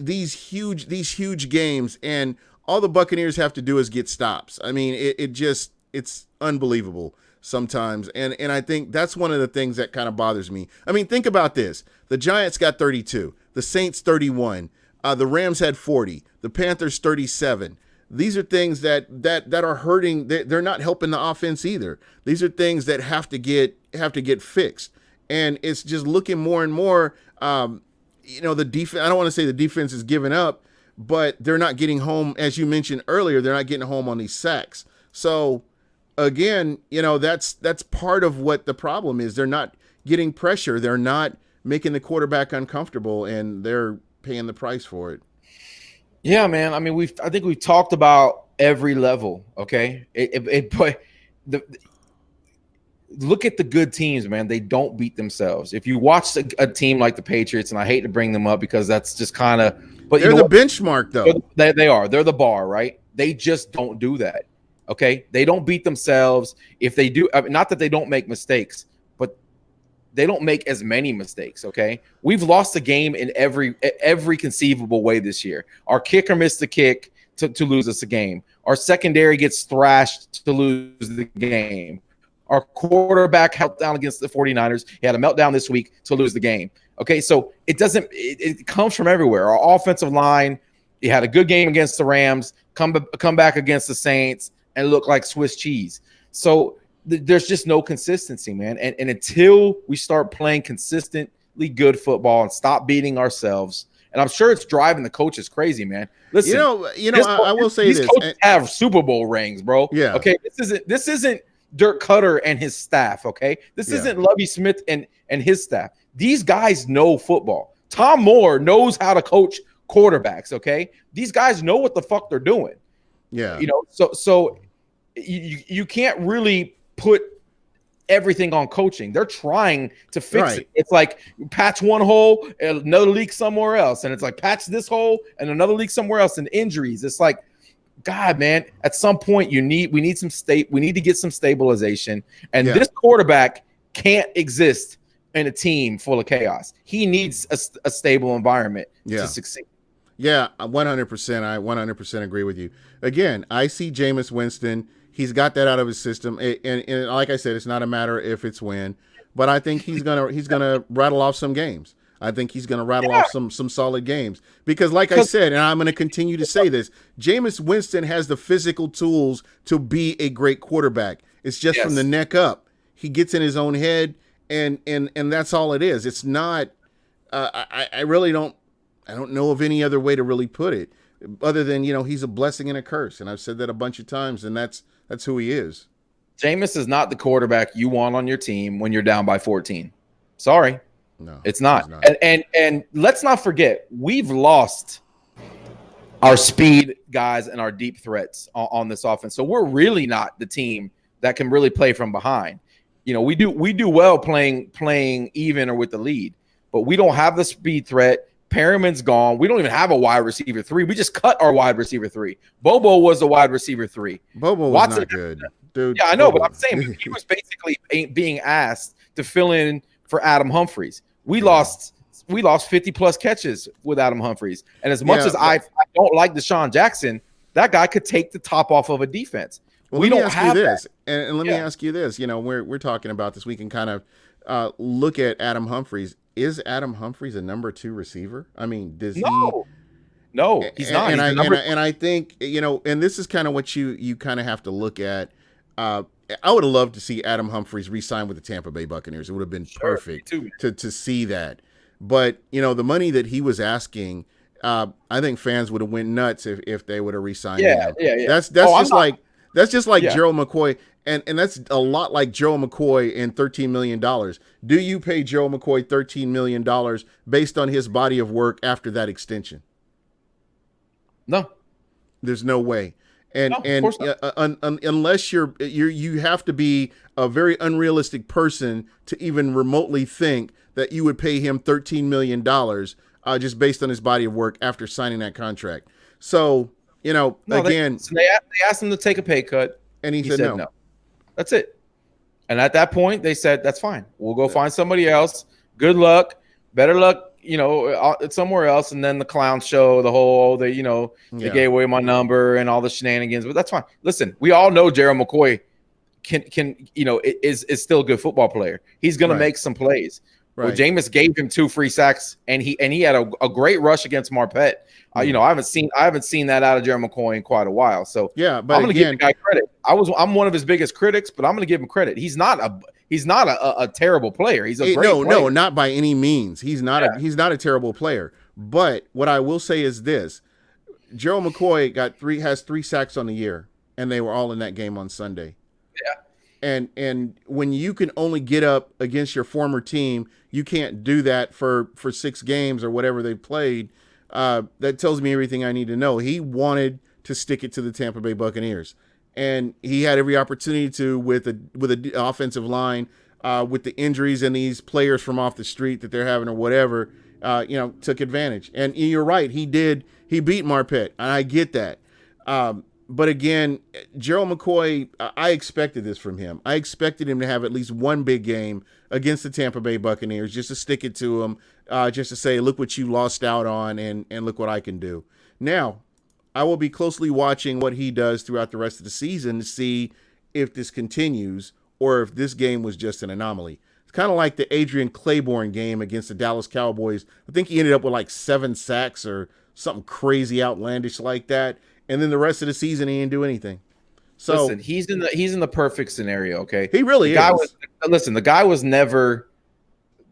these huge games, and all the Buccaneers have to do is get stops. I mean, it's unbelievable sometimes. And I think that's one of the things that kind of bothers me. I mean, think about this. The Giants got 32, the Saints 31, the Rams had 40, the Panthers 37. These are things that are hurting. They're not helping the offense either. These are things that have to get fixed. And it's just looking more and more, the defense, I don't want to say the defense is giving up, but they're not getting home. As you mentioned earlier, they're not getting home on these sacks. So again, that's part of what the problem is. They're not getting pressure. They're not making the quarterback uncomfortable, and they're paying the price for it. Yeah, man. I mean, I think we've talked about every level. Okay, but look at the good teams, man. They don't beat themselves. If you watch a team like the Patriots, and I hate to bring them up because that's just kind of, but they're the benchmark, though. They are. They're the bar, right? They just don't do that. Okay, they don't beat themselves. If they do, not that they don't make mistakes, but they don't make as many mistakes. Okay, we've lost a game in every conceivable way this year. Our kicker missed the kick to lose us a game. Our secondary gets thrashed to lose the game. Our quarterback held down against the 49ers. He had a meltdown this week to lose the game. Okay, so it comes from everywhere. Our offensive line, he had a good game against the Rams, come back against the Saints, and look like Swiss cheese. So there's just no consistency, man. And until we start playing consistently good football and stop beating ourselves, and I'm sure it's driving the coaches crazy, man. Listen, I will say these this: coaches have Super Bowl rings, bro. Yeah. Okay, this isn't Dirk Cutter and his staff. Okay, this isn't Lovie Smith and his staff. These guys know football. Tom Moore knows how to coach quarterbacks. Okay, these guys know what the fuck they're doing. Yeah, so you can't really put everything on coaching. They're trying to fix it. It's like patch one hole, another leak somewhere else, and it's like patch this hole and another leak somewhere else, and injuries. It's like, God, man, at some point we need to get some stabilization, and this quarterback can't exist in a team full of chaos. He needs a stable environment to succeed. Yeah, 100%. I 100% agree with you. Again, I see Jameis Winston. He's got that out of his system, and like I said, it's not a matter if it's when, but I think he's gonna rattle off some games. I think he's gonna rattle off some solid games because, like I said, and I'm gonna continue to say this, Jameis Winston has the physical tools to be a great quarterback. It's just from the neck up. He gets in his own head, and that's all it is. It's not. I really don't. I don't know of any other way to really put it, other than he's a blessing and a curse, and I've said that a bunch of times, and that's who he is. Jameis is not the quarterback you want on your team when you're down by 14. Sorry, no, it's not. And let's not forget, we've lost our speed guys and our deep threats on this offense, so we're really not the team that can really play from behind. We do well playing even or with the lead, but we don't have the speed threat. Perriman's gone. We don't even have a wide receiver 3. We just cut our wide receiver 3. Bobo was the wide receiver 3. Bobo was not good, dude. Yeah, I know, but I'm saying he was basically being asked to fill in for Adam Humphries. We lost 50 plus catches with Adam Humphries, and as much as I don't like Deshaun Jackson, that guy could take the top off of a defense. Well, let me ask you this, and let me ask you this. We're talking about this. We can kind of look at Adam Humphries. Is Adam Humphries a number 2 receiver? I mean, does he? No, he's not. And I think and this is kind of what you kind of have to look at. I would have loved to see Adam Humphries re-sign with the Tampa Bay Buccaneers. It would have been perfect to see that. But the money that he was asking, I think fans would have went nuts if they would have re-signed him. Yeah. That's just like Gerald McCoy. And that's a lot like Gerald McCoy and $13 million. Do you pay Gerald McCoy $13 million based on his body of work after that extension? No. There's no way. And unless you have to be a very unrealistic person to even remotely think that you would pay him $13 million just based on his body of work after signing that contract. So, again. They asked him to take a pay cut. And he said no. That's it. And at that point, they said, that's fine. We'll go find somebody else. Good luck. Better luck, somewhere else. And then the clown show, the whole, they gave away my number and all the shenanigans. But that's fine. Listen, we all know Gerald McCoy is still a good football player. He's going to make some plays. Right. Well, Jameis gave him 2 free sacks, and he had a great rush against Marpet. I haven't seen that out of Gerald McCoy in quite a while. So but I'm going to give the guy credit. I'm one of his biggest critics, but I'm going to give him credit. He's not a terrible player. He's a great player. No, not by any means. He's not a terrible player. But what I will say is this: Gerald McCoy has 3 sacks on the year, and they were all in that game on Sunday. Yeah. And when you can only get up against your former team, you can't do that for 6 games or whatever they played. That tells me everything I need to know. He wanted to stick it to the Tampa Bay Buccaneers. and he had every opportunity to with a offensive line, with the injuries and these players from off the street that they're having or whatever, took advantage. And you're right, he did. He beat Marpet, and I get that. But again, Gerald McCoy, I expected this from him. I expected him to have at least one big game against the Tampa Bay Buccaneers, just to stick it to him, just to say, look what you lost out on, and look what I can do. Now, I will be closely watching what he does throughout the rest of the season to see if this continues or if this game was just an anomaly. It's kind of like the Adrian Claiborne game against the Dallas Cowboys. I think he ended up with like 7 sacks or something crazy outlandish like that. And then the rest of the season, he didn't do anything. So listen, he's in the perfect scenario. Okay, he really is. The guy was never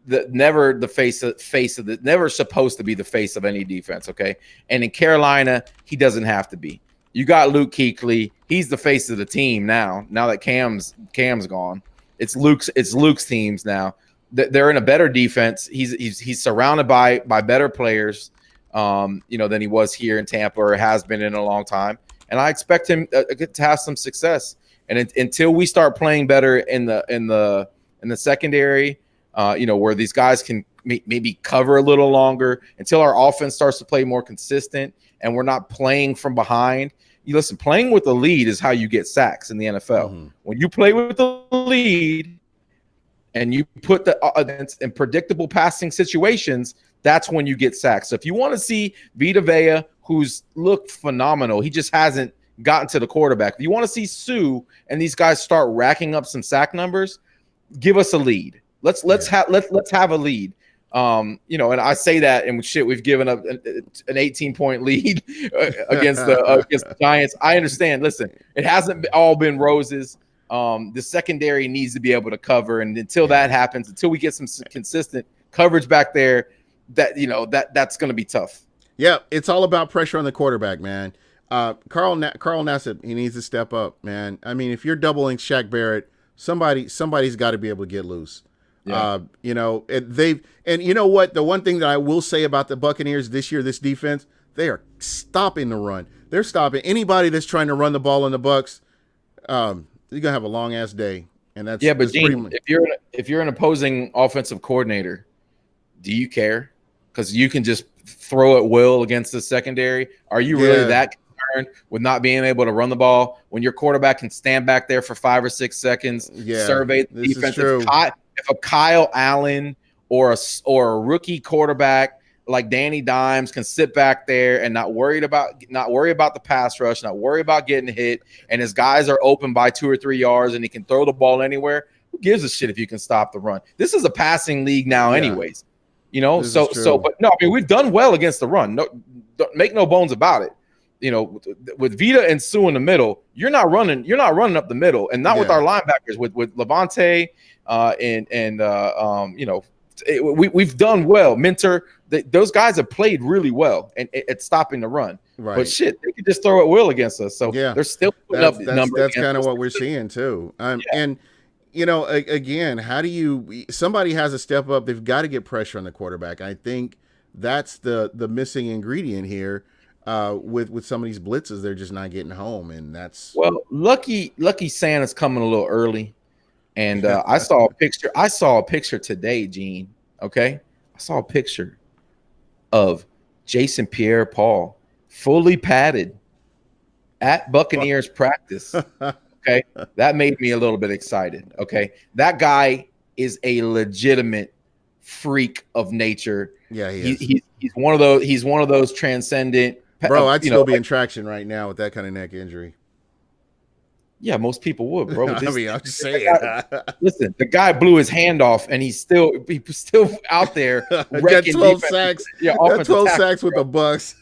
the face of the, never supposed to be the face of any defense. Okay, and in Carolina, he doesn't have to be. You got Luke Kuechly. He's the face of the team now. Now that Cam's gone, it's Luke's teams now. They're in a better defense. He's surrounded by better players. Than he was here in Tampa or has been in a long time. And I expect him to have some success. And until we start playing better in the secondary, where these guys can maybe cover a little longer, until our offense starts to play more consistent and we're not playing from behind. Playing with the lead is how you get sacks in the NFL. Mm-hmm. When you play with the lead and you put the in predictable passing situations, that's when you get sacked. So if you want to see Vita Vea, who's looked phenomenal, he just hasn't gotten to the quarterback. If you want to see Sue and these guys start racking up some sack numbers, give us a lead. Let's have a lead. And I say that, and we've given up an 18-point lead against the Giants. I understand. Listen, it hasn't all been roses. The secondary needs to be able to cover, and until that happens, until we get some consistent coverage back there, that's going to be tough. Yeah, it's all about pressure on the quarterback, man. Carl Nassib, he needs to step up, man. I mean, if you're doubling Shaq Barrett, somebody's got to be able to get loose. Yeah. And you know what? The one thing that I will say about the Buccaneers this year, this defense, they are stopping the run. They're stopping anybody that's trying to run the ball in the Bucs. You're gonna have a long ass day, and that's but Gene, if you're an opposing offensive coordinator, do you care? Because you can just throw at will against the secondary. Are you really that concerned with not being able to run the ball when your quarterback can stand back there for 5 or 6 seconds, survey the defense? If a Kyle Allen or a rookie quarterback like Danny Dimes can sit back there and not worry about the pass rush, not worry about getting hit, and his guys are open by 2 or 3 yards and he can throw the ball anywhere, who gives a shit if you can stop the run? This is a passing league now anyways. But no, I mean, we've done well against the run. No, make no bones about it. With Vita and Sue in the middle, you're not running up the middle, and not with our linebackers, with Levante, we've done well. Minter, those guys have played really well at stopping the run. Right. But shit, they could just throw at will against us. So they're still putting up numbers. That's kind of what we're seeing too. And again, how do somebody has to step up. They've got to get pressure on the quarterback. I think that's the missing ingredient here. With some of these blitzes, they're just not getting home, and that's lucky Santa's coming a little early. And I saw a picture today, Gene. Okay, I saw a picture of Jason Pierre-Paul fully padded at Buccaneers practice. Okay, that made me a little bit excited. Okay, that guy is a legitimate freak of nature. Yeah, he's one of those. He's one of those transcendent. Bro, I'd still be in traction right now with that kind of neck injury. Yeah, most people would, bro. I'm just saying. Listen, the guy blew his hand off, and he's still out there. Got 12 sacks. Yeah, got 12 sacks with the Bucs.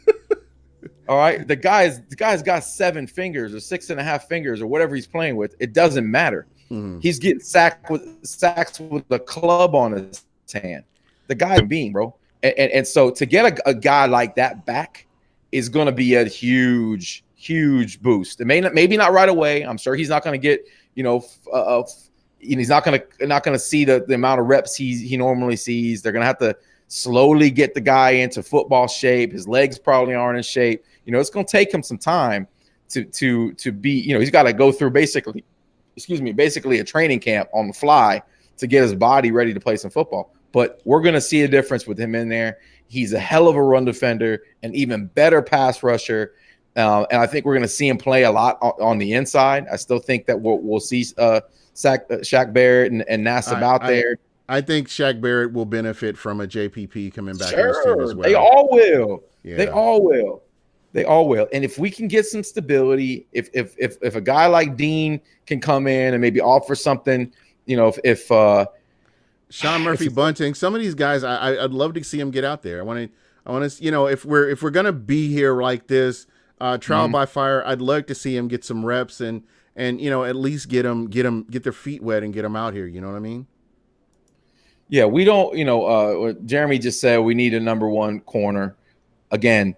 All right, the guy's got 7 fingers or 6.5 fingers or whatever he's playing with. It doesn't matter. Mm-hmm. He's getting sacks with a club on his hand. The guy being, bro, and so to get a guy like that back is going to be a huge boost. It maybe not right away. I'm sure he's not going to get, he's not going to see the amount of reps he normally sees. They're going to have to slowly get the guy into football shape. His legs probably aren't in shape. It's going to take him some time to be, you know, he's got to go through basically a training camp on the fly to get his body ready to play some football. But we're going to see a difference with him in there. He's a hell of a run defender, an even better pass rusher. And I think we're going to see him play a lot on the inside. I still think that we'll see Shaq Barrett and Nassib out there. I think Shaq Barrett will benefit from a JPP coming back sure, in his team as well. They all will. Yeah. They all will. They all will. And if we can get some stability, if a guy like Dean can come in and maybe offer something, you know, if Sean Murphy Bunting, some of these guys, I'd love to see him get out there. I want to, you know, if we're gonna be here like this, trial by fire, I'd like to see him get some reps and you know, at least get their feet wet and get them out here. You know what I mean? Yeah, we don't. You know, Jeremy just said we need a number one corner. Again,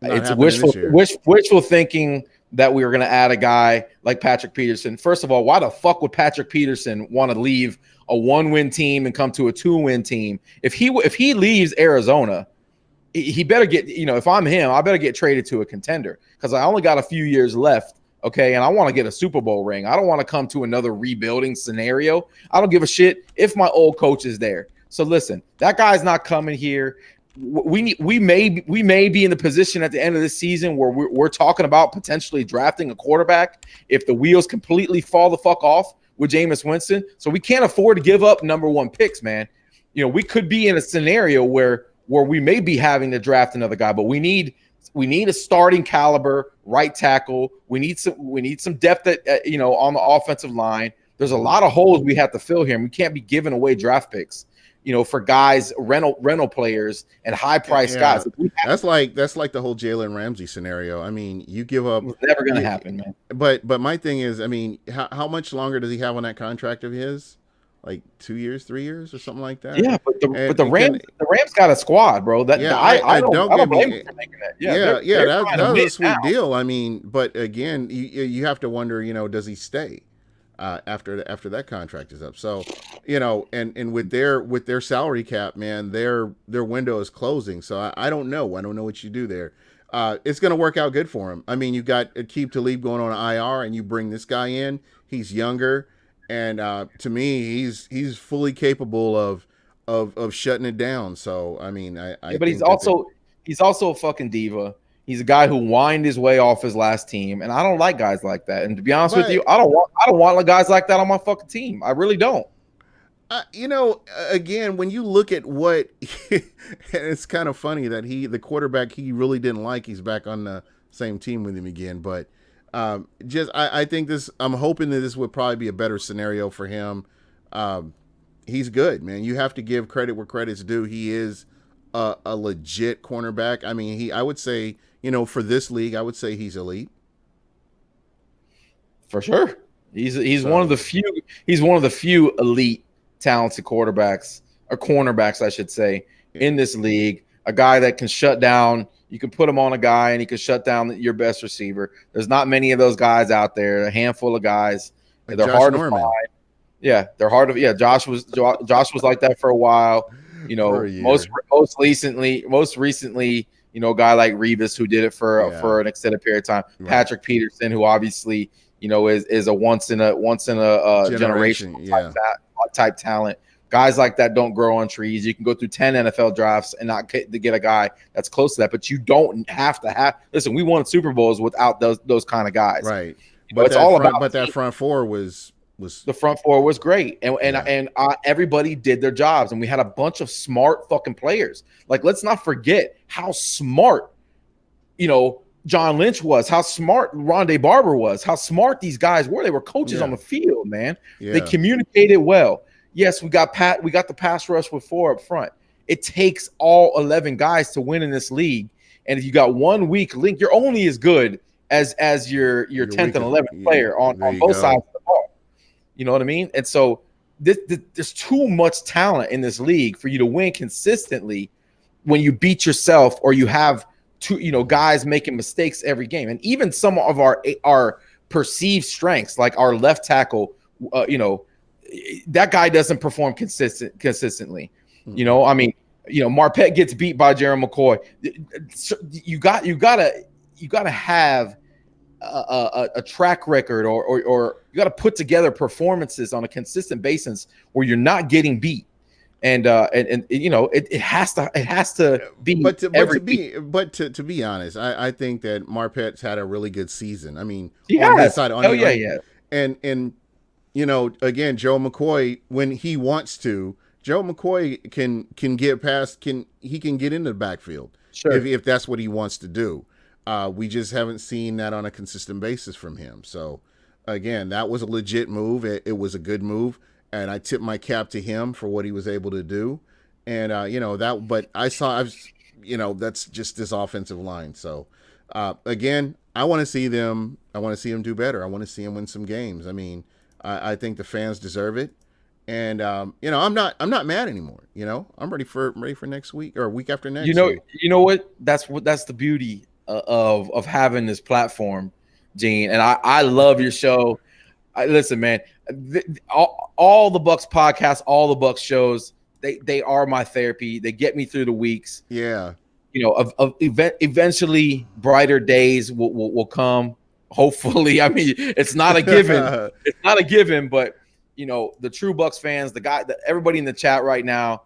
it's wishful thinking that we were going to add a guy like Patrick Peterson. First of all, why the fuck would Patrick Peterson want to leave a 1-win team and come to a 2-win team? If he leaves Arizona, he better get, you know, if I'm him, I better get traded to a contender because I only got a few years left. Okay, and I want to get a Super Bowl ring. I don't want to come to another rebuilding scenario. I don't give a shit if my old coach is there. So listen, that guy's not coming here. We may be in the position at the end of this season where we're talking about potentially drafting a quarterback if the wheels completely fall the fuck off with Jameis Winston. So we can't afford to give up number 1 picks, man. You know, we could be in a scenario where we may be having to draft another guy, but we need a starting caliber right tackle. We need some depth at you know, on the offensive line. There's a lot of holes we have to fill here, and we can't be giving away draft picks, you know, for guys, rental players and high priced guys. That's like the whole Jalen Ramsey scenario. I mean, you give up. It's never going to happen, man. But my thing is, I mean, how much longer does he have on that contract of his? Like 2 years, 3 years, or something like that. Yeah, but the Rams got a squad, bro. I don't blame him for making that. That was a sweet deal. I mean, but again, you have to wonder, you know, does he stay after that contract is up? So, you know, and with their salary cap, man, their window is closing. So I don't know. I don't know what you do there. It's going to work out good for him. I mean, you got Aqib Talib going on IR, and you bring this guy in. He's younger. And to me, he's fully capable of shutting it down. So I mean, but he's also a fucking diva. He's a guy who whined his way off his last team, and I don't like guys like that. And to be honest with you, I don't want guys like that on my fucking team. I really don't. You know, again, when you look at what, it's kind of funny that the quarterback he really didn't like, he's back on the same team with him again, but. I think I'm hoping that this would probably be a better scenario for him. He's good, man. You have to give credit where credit's due. He is a legit cornerback. I mean, I would say, you know, for this league, I would say he's elite. For sure. He's one of the few elite talented quarterbacks, or cornerbacks, I should say, in this league. A guy that can shut down. You can put him on a guy and he can shut down your best receiver. There's not many of those guys out there. A handful of guys. Like they're Josh hard Norman. to find. Yeah, they're hard to. Yeah, Josh was like that for a while. You know, most recently, you know, a guy like Revis who did it for an extended period of time. Right. Patrick Peterson, who obviously, you know, is a once in a generation type talent. Guys like that don't grow on trees. You can go through 10 NFL drafts and not get a guy that's close to that, but you don't have to have. Listen, we won Super Bowls without those kind of guys, right? But it's all about. But that front four was the front four was great, and everybody did their jobs, and we had a bunch of smart fucking players. Like, let's not forget how smart, you know, John Lynch was, how smart Rondé Barber was, how smart these guys were. They were coaches on the field, man. Yeah. They communicated well. Yes, we got the pass rush with 4 up front. It takes all 11 guys to win in this league. And if you got one weak link, you're only as good as your 10th and 11th player on both sides of the ball. You know what I mean? And so there's too much talent in this league for you to win consistently when you beat yourself or you have guys making mistakes every game. And even some of our perceived strengths, like our left tackle, that guy doesn't perform consistently. Mm-hmm. You know, I mean, you know, Marpet gets beat by Jerry McCoy. You gotta have a track record or you got to put together performances on a consistent basis where you're not getting beat. And it has to be. To be honest, I think that Marpet's had a really good season. I mean, on his side, and again, Joe McCoy, when he wants to, Joe McCoy can get past, he can get into the backfield if that's what he wants to do. We just haven't seen that on a consistent basis from him. So again, that was a legit move. It was a good move. And I tip my cap to him for what he was able to do. And, that's just this offensive line. So, again, I want to see them do better. I want to see them win some games. I mean, I think the fans deserve it. And, I'm not mad anymore. I'm ready for next week or week after next. You know what? That's the beauty of having this platform, Gene. And I love your show. Listen, man, all the Bucs podcasts, all the Bucs shows, they are my therapy. They get me through the weeks. Yeah. Eventually brighter days will come. Hopefully. I mean, it's not a given. It's not a given, but the true Bucs fans, everybody in the chat right now,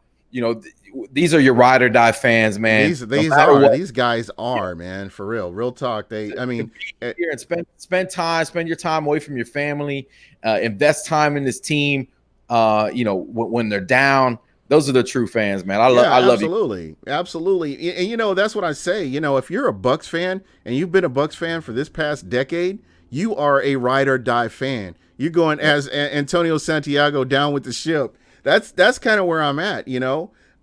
these are your ride or die fans, man. These guys are, man, for real talk. Here and spend your time away from your family, invest time in this team. When they're down, those are the true fans, man. I love you. Absolutely. And that's what I say. If you're a Bucs fan and you've been a Bucs fan for this past decade, you are a ride or die fan. You're going as Antonio Santiago, down with the ship. That's kind of where I'm at. The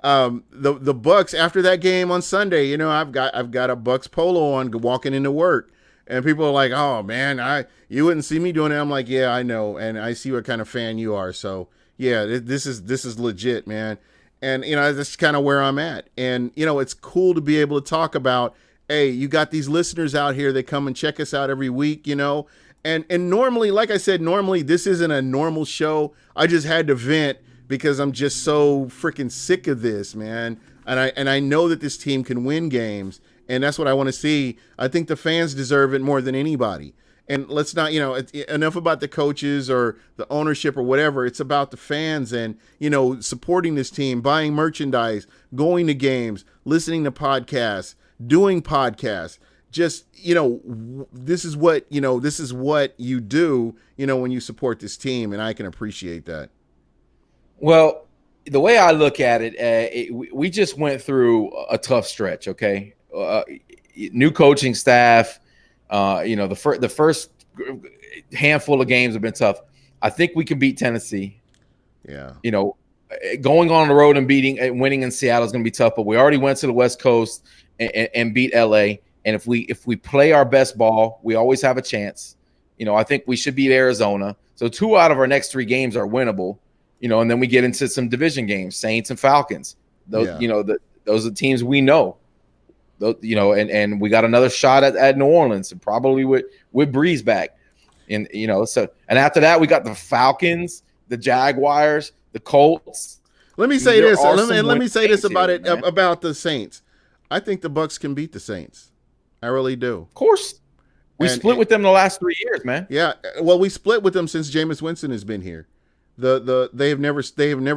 Bucs after that game on Sunday, I've got a Bucs polo on walking into work, and people are like, "Oh man, you wouldn't see me doing it." I'm like, "Yeah, I know, and I see what kind of fan you are." So yeah, this is legit, man. And that's kind of where I'm at. And it's cool to be able to talk about, hey, you got these listeners out here that come and check us out every week, And normally, like I said, this isn't a normal show. I just had to vent because I'm just so freaking sick of this, man. And I know that this team can win games, and that's what I want to see. I think the fans deserve it more than anybody. And let's not, enough about the coaches or the ownership or whatever. It's about the fans and, supporting this team, buying merchandise, going to games, listening to podcasts, doing podcasts. Just, this is what you do, when you support this team, and I can appreciate that. Well, the way I look at it, we just went through a tough stretch. Okay, new coaching staff. The first handful of games have been tough. I think we can beat Tennessee. Yeah. Going on the road and winning in Seattle is going to be tough. But we already went to the West Coast and beat LA. And if we play our best ball, we always have a chance. I think we should beat Arizona. So 2 out of our next 3 games are winnable. And then we get into some division games, Saints and Falcons. Those, those are the teams we know. Those, and we got another shot at New Orleans, and probably with Breeze back. And and after that, we got the Falcons, the Jaguars, the Colts. Let me say this. Let me say this about it, man. About the Saints. I think the Bucs can beat the Saints. I really do. Of course. We split with them the last 3 years, man. Yeah. Well, we split with them since Jameis Winston has been here. They have never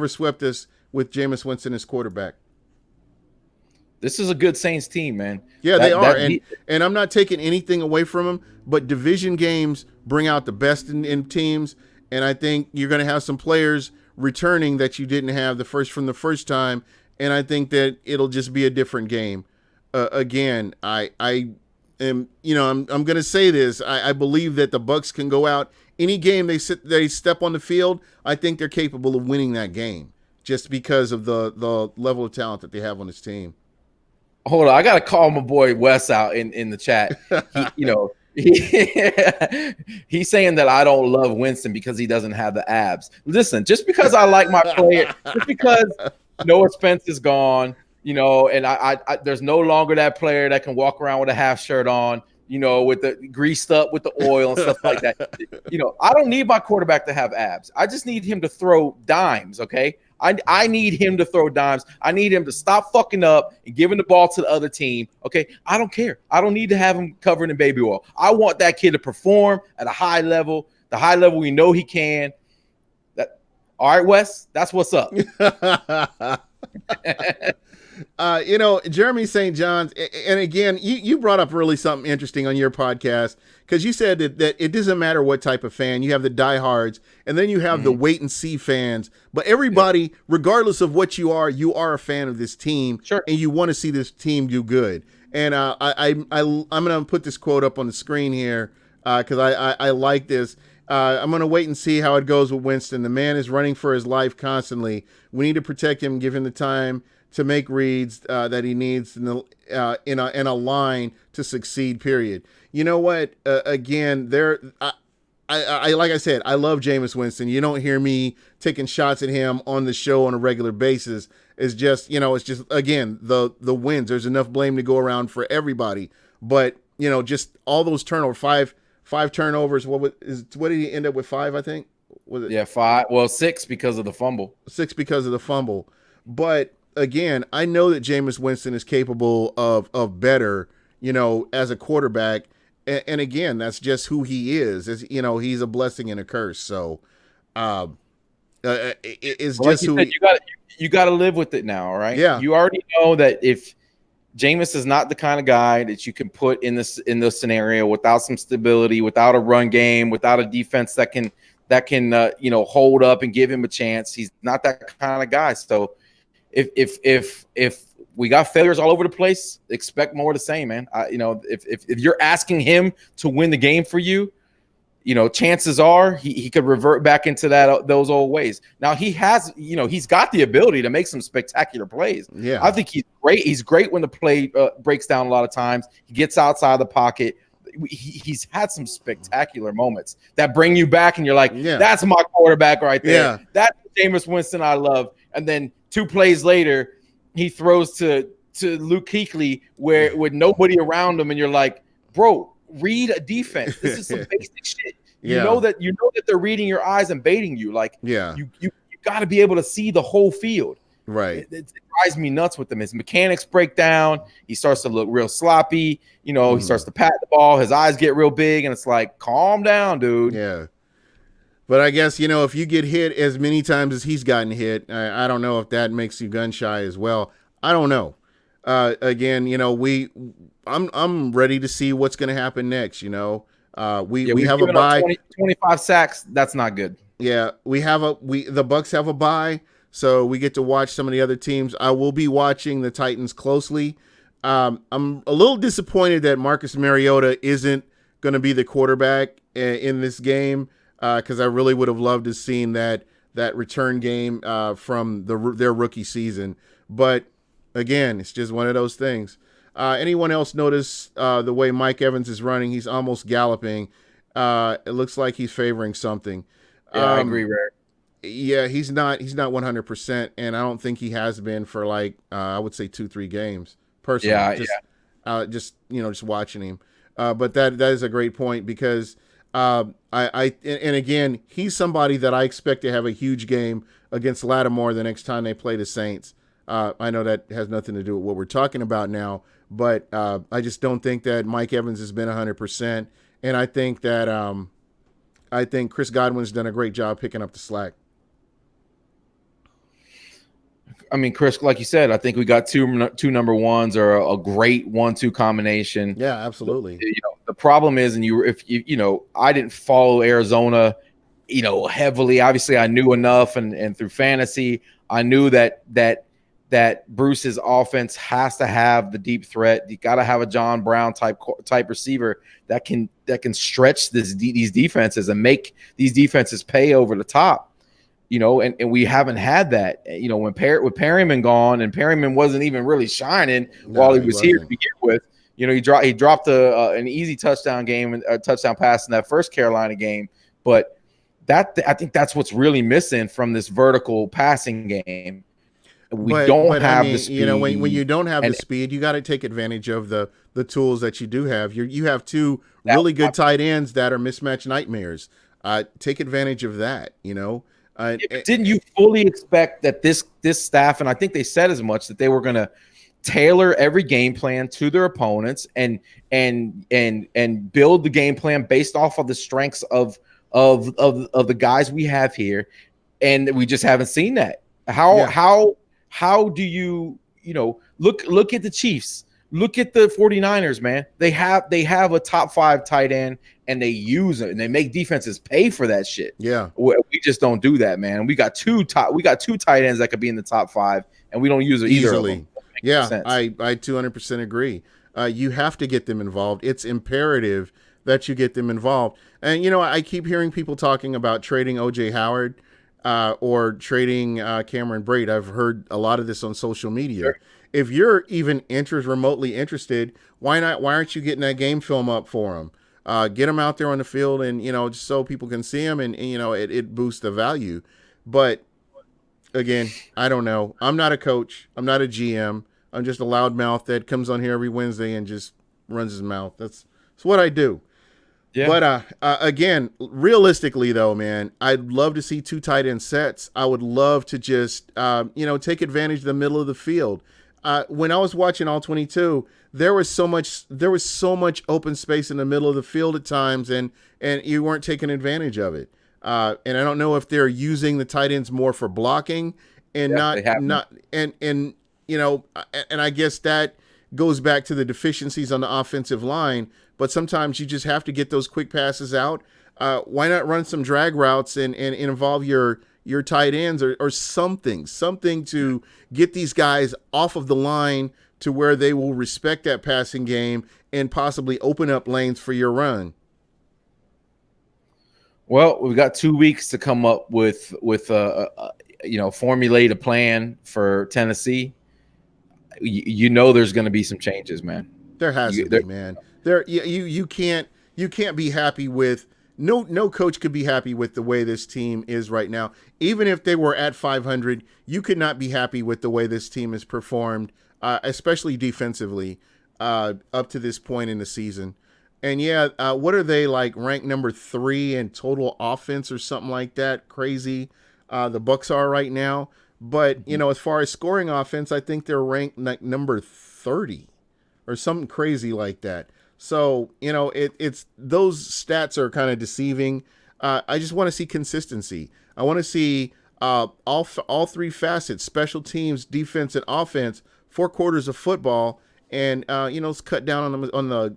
swept us with Jameis Winston as quarterback. This is a good Saints team, man. Yeah, they are. And I'm not taking anything away from them, but division games bring out the best in teams. And I think you're going to have some players returning that you didn't have from the first time. And I think that it'll just be a different game. Again, I am, I'm going to say this. I believe that the Bucs can go out any game they step on the field. I think they're capable of winning that game just because of the level of talent that they have on this team. Hold on, I gotta call my boy Wes out in the chat. He's saying that I don't love Winston because he doesn't have the abs. Listen, just because I like my player, just because Noah Spence is gone, and I there's no longer that player that can walk around with a half shirt on, with the greased up with the oil and stuff like that. I don't need my quarterback to have abs. I just need him to throw dimes. Okay, I need him to throw dimes. I need him to stop fucking up and giving the ball to the other team. Okay, I don't care. I don't need to have him covered in baby oil. I want that kid to perform at a high level, the high level we know he can. All right, Wes, that's what's up. Jeremy St. John's, and again, you brought up really something interesting on your podcast, because you said that it doesn't matter what type of fan. You have the diehards, and then you have the wait and see fans. But everybody, regardless of what you are a fan of this team, sure, and you want to see this team do good. And I'm going to put this quote up on the screen here because I like this. I'm going to wait and see how it goes with Winston. The man is running for his life constantly. We need to protect him, give him the time to make reads that he needs in a line to succeed, period. You know what? Again, I like I said, I love Jameis Winston. You don't hear me taking shots at him on the show on a regular basis. It's just, again, the wins. There's enough blame to go around for everybody. But, just all those turnovers, five turnovers. What did he end up with? 5, I think? Was it? Yeah, 5. Well, 6 because of the fumble. 6 because of the fumble. But again, I know that Jameis Winston is capable of better, as a quarterback. And again, that's just who he is. He's a blessing and a curse. So it's well, just who you got to live with it now, right? Yeah. You already know that if Jameis is not the kind of guy that you can put in this scenario without some stability, without a run game, without a defense that can hold up and give him a chance. He's not that kind of guy. So if we got failures all over the place, expect more of the same, man. If you're asking him to win the game for you, chances are he could revert back into those old ways. Now he's got the ability to make some spectacular plays. Yeah, I think he's great. He's great when the play breaks down a lot of times. He gets outside the pocket. He's had some spectacular moments that bring you back, and you're like, that's my quarterback right there. Yeah. That's Jameis Winston I love. And then 2 plays later, he throws to Luke Kuechly with nobody around him, and you're like, bro, read a defense. This is some basic shit. You know that they're reading your eyes and baiting you. Like, you got to be able to see the whole field. Right. It drives me nuts with him. His mechanics break down. He starts to look real sloppy. He starts to pat the ball. His eyes get real big, and it's like, calm down, dude. Yeah. But I guess, if you get hit as many times as he's gotten hit, I don't know if that makes you gun shy as well. I don't know. Again, I'm ready to see what's going to happen next. We have a bye. 25 sacks. That's not good. Yeah, the Bucs have a bye, so we get to watch some of the other teams. I will be watching the Titans closely. I'm a little disappointed that Marcus Mariota isn't going to be the quarterback in this game, because I really would have loved to have seen that return game from their rookie season. But again, it's just one of those things. Anyone else notice the way Mike Evans is running? He's almost galloping. It looks like he's favoring something. Yeah, I agree, Ray. Yeah, he's not 100%, and I don't think he has been for I would say 2-3 games personally. Just watching him. But that is a great point, because and again, he's somebody that I expect to have a huge game against Lattimore the next time they play the Saints. I know that has nothing to do with what we're talking about now, but I just don't think that Mike Evans has been 100%, and I think that Chris Godwin's done a great job picking up the slack. I mean, Chris, like you said, I think we got two number ones, or a great 1-2 combination. Yeah, absolutely. The problem is, I didn't follow Arizona, heavily. Obviously, I knew enough, and through fantasy, I knew that Bruce's offense has to have the deep threat. You got to have a John Brown type receiver that can stretch these defenses and make these defenses pay over the top. And we haven't had that. When with Perryman gone, and Perryman wasn't even really shining while he was here to begin with. He dropped an easy touchdown pass in that first Carolina game, but I think that's what's really missing from this vertical passing game. We don't have the speed. When you don't have the speed, you got to take advantage of the tools that you do have. You have 2 really good tight ends that are mismatch nightmares. Take advantage of that. Didn't you fully expect that this staff, and I think they said as much, that they were going to tailor every game plan to their opponents and build the game plan based off of the strengths of the guys we have here, and we just haven't seen that. How do you look at the Chiefs, look at the 49ers, man. They have a top 5 tight end, and they use it, and they make defenses pay for that shit. Yeah, we just don't do that, man. We got two tight ends that could be in the top 5, and we don't use it either easily. of them. Yeah, I 200% agree. You have to get them involved. It's imperative that you get them involved. And I keep hearing people talking about trading O.J. Howard or trading Cameron Brate. I've heard a lot of this on social media. Sure. If you're even remotely interested, why not? Why aren't you getting that game film up for him? Get him out there on the field, and just so people can see him, and it boosts the value. But again, I don't know. I'm not a coach. I'm not a GM. I'm just a loudmouth that comes on here every Wednesday and just runs his mouth. That's what I do. Yeah. But again, realistically though, man, I'd love to see 2 tight end sets. I would love to just take advantage of the middle of the field. When I was watching all 22, there was so much open space in the middle of the field at times, and you weren't taking advantage of it. And I don't know if they're using the tight ends more for blocking and and I guess that goes back to the deficiencies on the offensive line. But sometimes you just have to get those quick passes out. Why not run some drag routes and involve your tight ends or something to get these guys off of the line to where they will respect that passing game and possibly open up lanes for your run. Well, we've got 2 weeks to come up with formulate a plan for Tennessee. There's going to be some changes, man. There has to be, man. You can't be happy with no coach could be happy with the way this team is right now. Even if they were at 500, you could not be happy with the way this team has performed, especially defensively, up to this point in the season. And what are they, like, ranked number 3 in total offense or something like that? Crazy. The Bucs are right now. But, as far as scoring offense, I think they're ranked like number 30 or something crazy like that. So, it's those stats are kind of deceiving. I just want to see consistency. I want to see all 3 facets: special teams, defense, and offense. 4 quarters of football, and let's cut down on the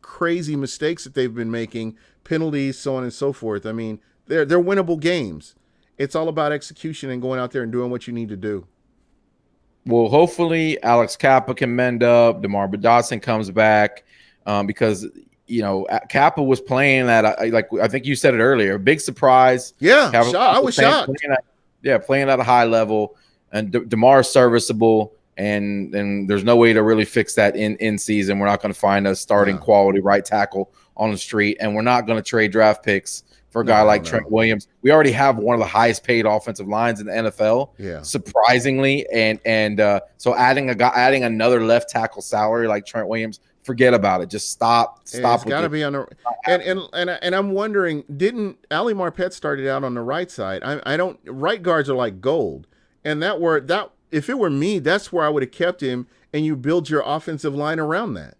crazy mistakes that they've been making, penalties, so on and so forth. I mean, they're winnable games. It's all about execution and going out there and doing what you need to do. Well, hopefully Alex Kappa can mend up. DeMar Dotson comes back. Because Kappa was playing at I think you said it earlier, a big surprise. Yeah, I was shocked. Playing at a high level, and DeMar's serviceable, and there's no way to really fix that in season. We're not going to find a starting quality right tackle on the street, and we're not going to trade draft picks for a guy like Trent Williams. We already have one of the highest paid offensive lines in the NFL, surprisingly, and so adding another left tackle salary like Trent Williams. Forget about it. Just stop. It's got to be on the and I'm wondering, didn't Ali Marpet started out on the right side? I don't. Right guards are like gold, and that if it were me, that's where I would have kept him, and you build your offensive line around that.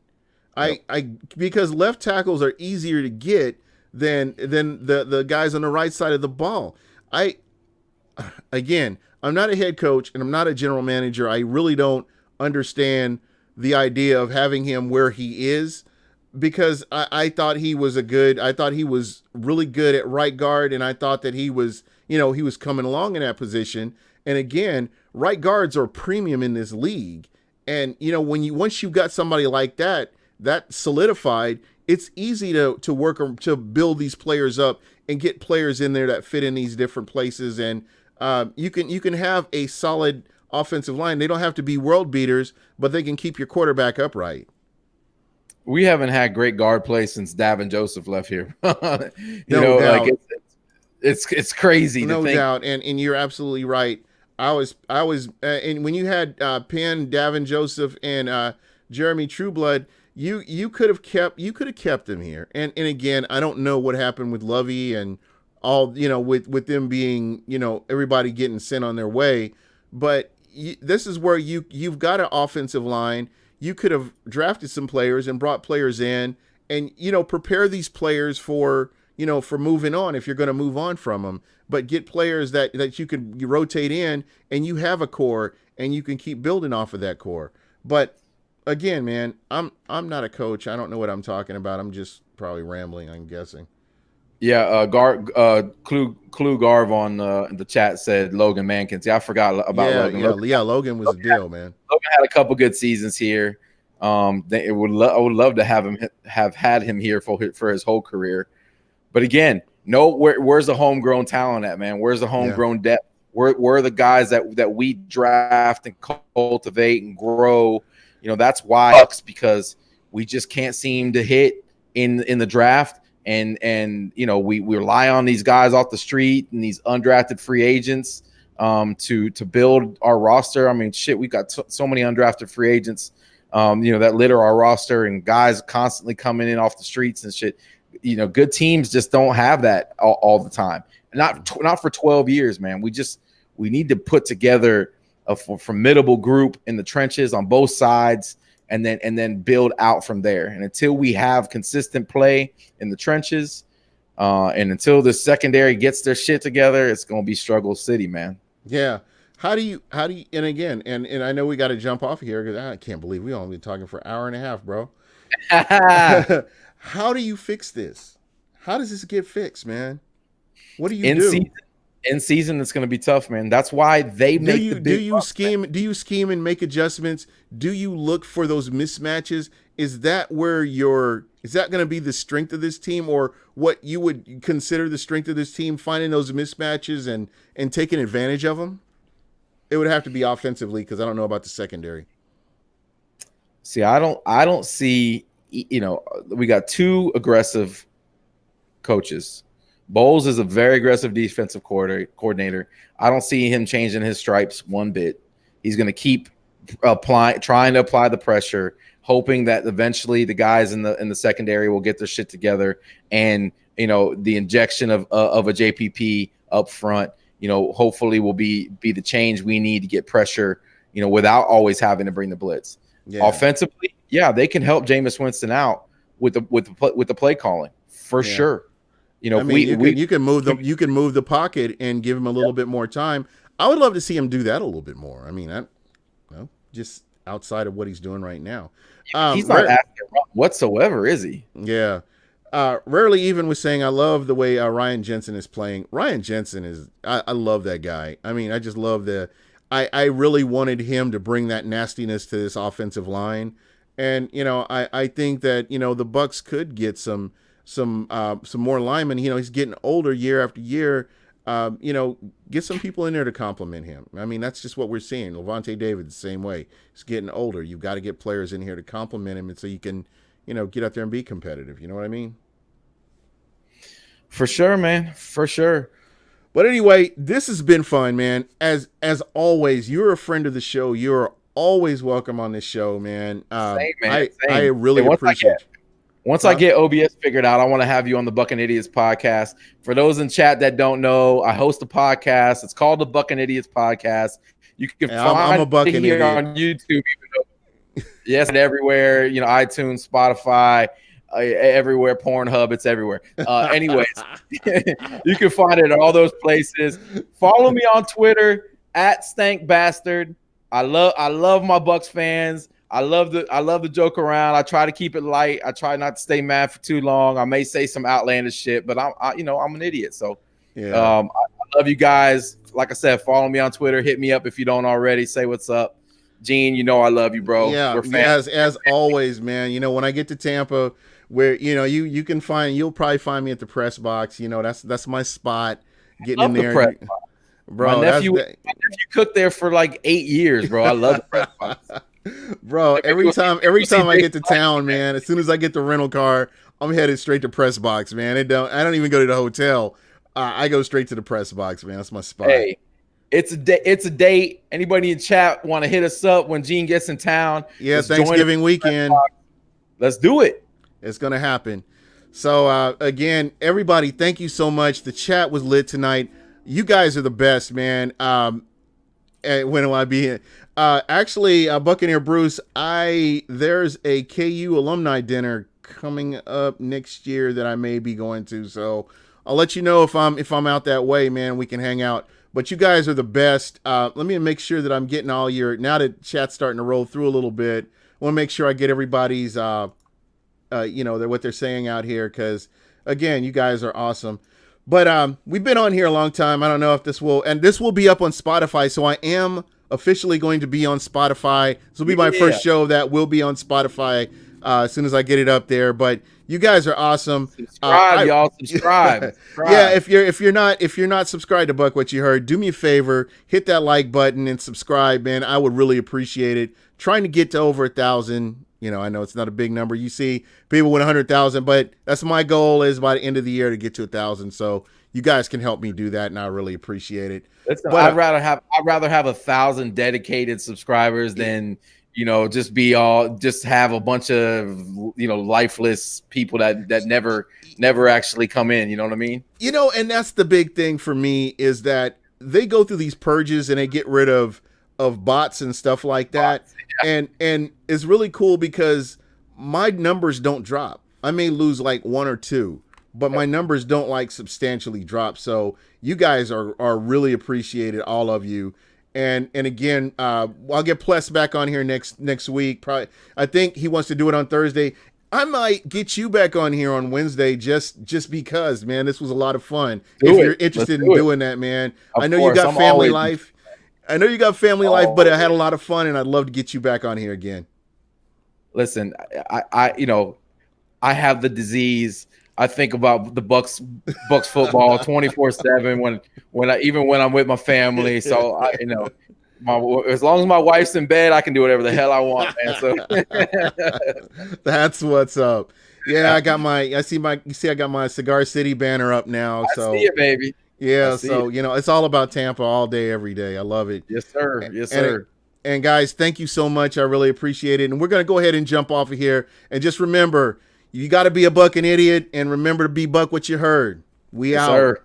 Because left tackles are easier to get than the guys on the right side of the ball. Again, I'm not a head coach and I'm not a general manager. I really don't understand the idea of having him where he is, because I thought he was really good at right guard, and I thought that he was coming along in that position. And again, right guards are premium in this league. And once you've got somebody like that solidified, it's easy to work to build these players up and get players in there that fit in these different places. And you can have a solid offensive line. They don't have to be world beaters, but they can keep your quarterback upright. We haven't had great guard play since Davin Joseph left here. No doubt. Like it's crazy. No doubt. And you're absolutely right. I was and when you had Penn, Davin Joseph, and Jeremy Trueblood, you could have kept them here. And again, I don't know what happened with Lovey and all, with them being, everybody getting sent on their way. But this is where you've got an offensive line. You could have drafted some players and brought players in, and prepare these players for for moving on if you're going to move on from them. But get players that you can rotate in, and you have a core, and you can keep building off of that core. But again, man, I'm not a coach. I don't know what I'm talking about. I'm just probably rambling, I'm guessing. Yeah, Clue Garv on the chat said Logan Mankins. Yeah, I forgot about Logan. Logan was a deal, man. Logan had a couple good seasons here. I would love to have had him here for his whole career. But again, where's the homegrown talent at, man? Where's the homegrown depth? Where are the guys that we draft and cultivate and grow? That's why, because we just can't seem to hit in the draft. And we rely on these guys off the street and these undrafted free agents to build our roster. I mean, shit, we've got so many undrafted free agents, that litter our roster, and guys constantly coming in off the streets and shit. Good teams just don't have that all the time. Not for 12 years, man. We need to put together a formidable group in the trenches on both sides, and then build out from there. And until we have consistent play in the trenches, and until the secondary gets their shit together, it's going to be struggle city, man. Yeah. How do you, and again, and I know we got to jump off here because I can't believe we only been talking for an hour and a half, bro. How do you fix this? How does this get fixed, man? What do you do? In season, it's going to be tough, man. That's why they make the big do you scheme and make adjustments? Do you look for those mismatches? Is that is that going to be the strength of this team, or what you would consider the strength of this team, finding those mismatches and taking advantage of them? It would have to be offensively, because I don't know about the secondary. See, I don't see, we got two aggressive coaches. Bowles is a very aggressive defensive coordinator. I don't see him changing his stripes one bit. He's going to keep trying to apply the pressure, hoping that eventually the guys in the secondary will get their shit together, and the injection of a JPP up front, hopefully will be the change we need to get pressure, without always having to bring the blitz. Yeah. Offensively, yeah, they can help Jameis Winston out with the play calling for sure. I mean, you can move the pocket and give him a little bit more time. I would love to see him do that a little bit more. I mean, just outside of what he's doing right now. He's not asking whatsoever, is he? Yeah. Rarely Even was saying, I love the way Ryan Jensen is playing. Ryan Jensen is, I love that guy. I mean, I just love I really wanted him to bring that nastiness to this offensive line. And, I think that, the Bucs could get some more linemen. He's getting older year after year. Get some people in there to compliment him. I mean, that's just what we're seeing. Levante David, the same way. He's getting older. You've got to get players in here to compliment him, and so you can, get out there and be competitive. You know what I mean? For sure, man. For sure. But anyway, this has been fun, man. As always, you're a friend of the show. You're always welcome on this show, man. Same, man. I really appreciate it. Once I get OBS figured out, I want to have you on the Bucking Idiots podcast. For those in chat that don't know, I host a podcast. It's called the Bucking Idiots podcast. You can find it here on YouTube. Yes, everywhere. iTunes, Spotify, everywhere. Pornhub, it's everywhere. Anyways, you can find it at all those places. Follow me on Twitter @StankBastard. I love my Bucs fans. I love the joke around. I try to keep it light. I try not to stay mad for too long. I may say some outlandish shit, but I'm an idiot. So yeah. I love you guys. Like I said, follow me on Twitter. Hit me up if you don't already. Say what's up. Gene, I love you, bro. Yeah, we're fans. As always, man. When I get to Tampa, where you'll probably find me at the press box. That's my spot. Getting in there. Bro, my nephew cooked there for like 8 years, bro. I love the press box. Bro, every time I get to town, man, as soon as I get the rental car, I'm headed straight to press box, man. I don't even go to the hotel. I go straight to the press box, man. That's my spot. Hey, it's a date. Anybody in chat want to hit us up when Gene gets in town? Yeah, Thanksgiving weekend. Let's do it. It's gonna happen. So again, everybody, thank you so much. The chat was lit tonight. You guys are the best, man. When will I be here? Actually, Buccaneer Bruce, there's a KU alumni dinner coming up next year that I may be going to. So I'll let you know if I'm out that way, man. We can hang out. But you guys are the best. Let me make sure that I'm getting all your, now that chat's starting to roll through a little bit, I want to make sure I get everybody's what they're saying out here, because again, you guys are awesome. But we've been on here a long time. I don't know if this will be up on Spotify. So I am officially going to be on Spotify. This will be my first show that will be on Spotify as soon as I get it up there. But you guys are awesome. Subscribe, y'all. Subscribe. Yeah, if you're not subscribed to Buck What You Heard, do me a favor, hit that like button and subscribe, man. I would really appreciate it. Trying to get to over 1,000. I know it's not a big number. You see people with 100,000, but that's my goal, is by the end of the year to get to 1,000. So you guys can help me do that, and I really appreciate it. But I'd rather have 1,000 dedicated subscribers than just have a bunch of lifeless people that never actually come in. You know what I mean? And that's the big thing for me, is that they go through these purges and they get rid of bots and stuff like that. And it's really cool because my numbers don't drop. I may lose like 1 or 2, but my numbers don't substantially drop. So you guys are really appreciated, all of you. And again, I'll get Pless back on here next week. Probably, I think he wants to do it on Thursday. I might get you back on here on Wednesday just because, man, this was a lot of fun. If you're interested in doing that, man. I know you got family life. I know you got family life, but I had a lot of fun, and I'd love to get you back on here again. Listen, I have the disease. I think about the Bucs football 24/7 when I'm with my family. So as long as my wife's in bed, I can do whatever the hell I want, man. So that's what's up. Yeah, I got I got my Cigar City banner up now. I see it, baby. Yeah, so it's all about Tampa all day, every day. I love it. Yes, sir. Yes, sir. And guys, thank you so much. I really appreciate it. And we're gonna go ahead and jump off of here. And just remember, you got to be a Buck an idiot, and remember to be Buck what you heard. We out. Sir.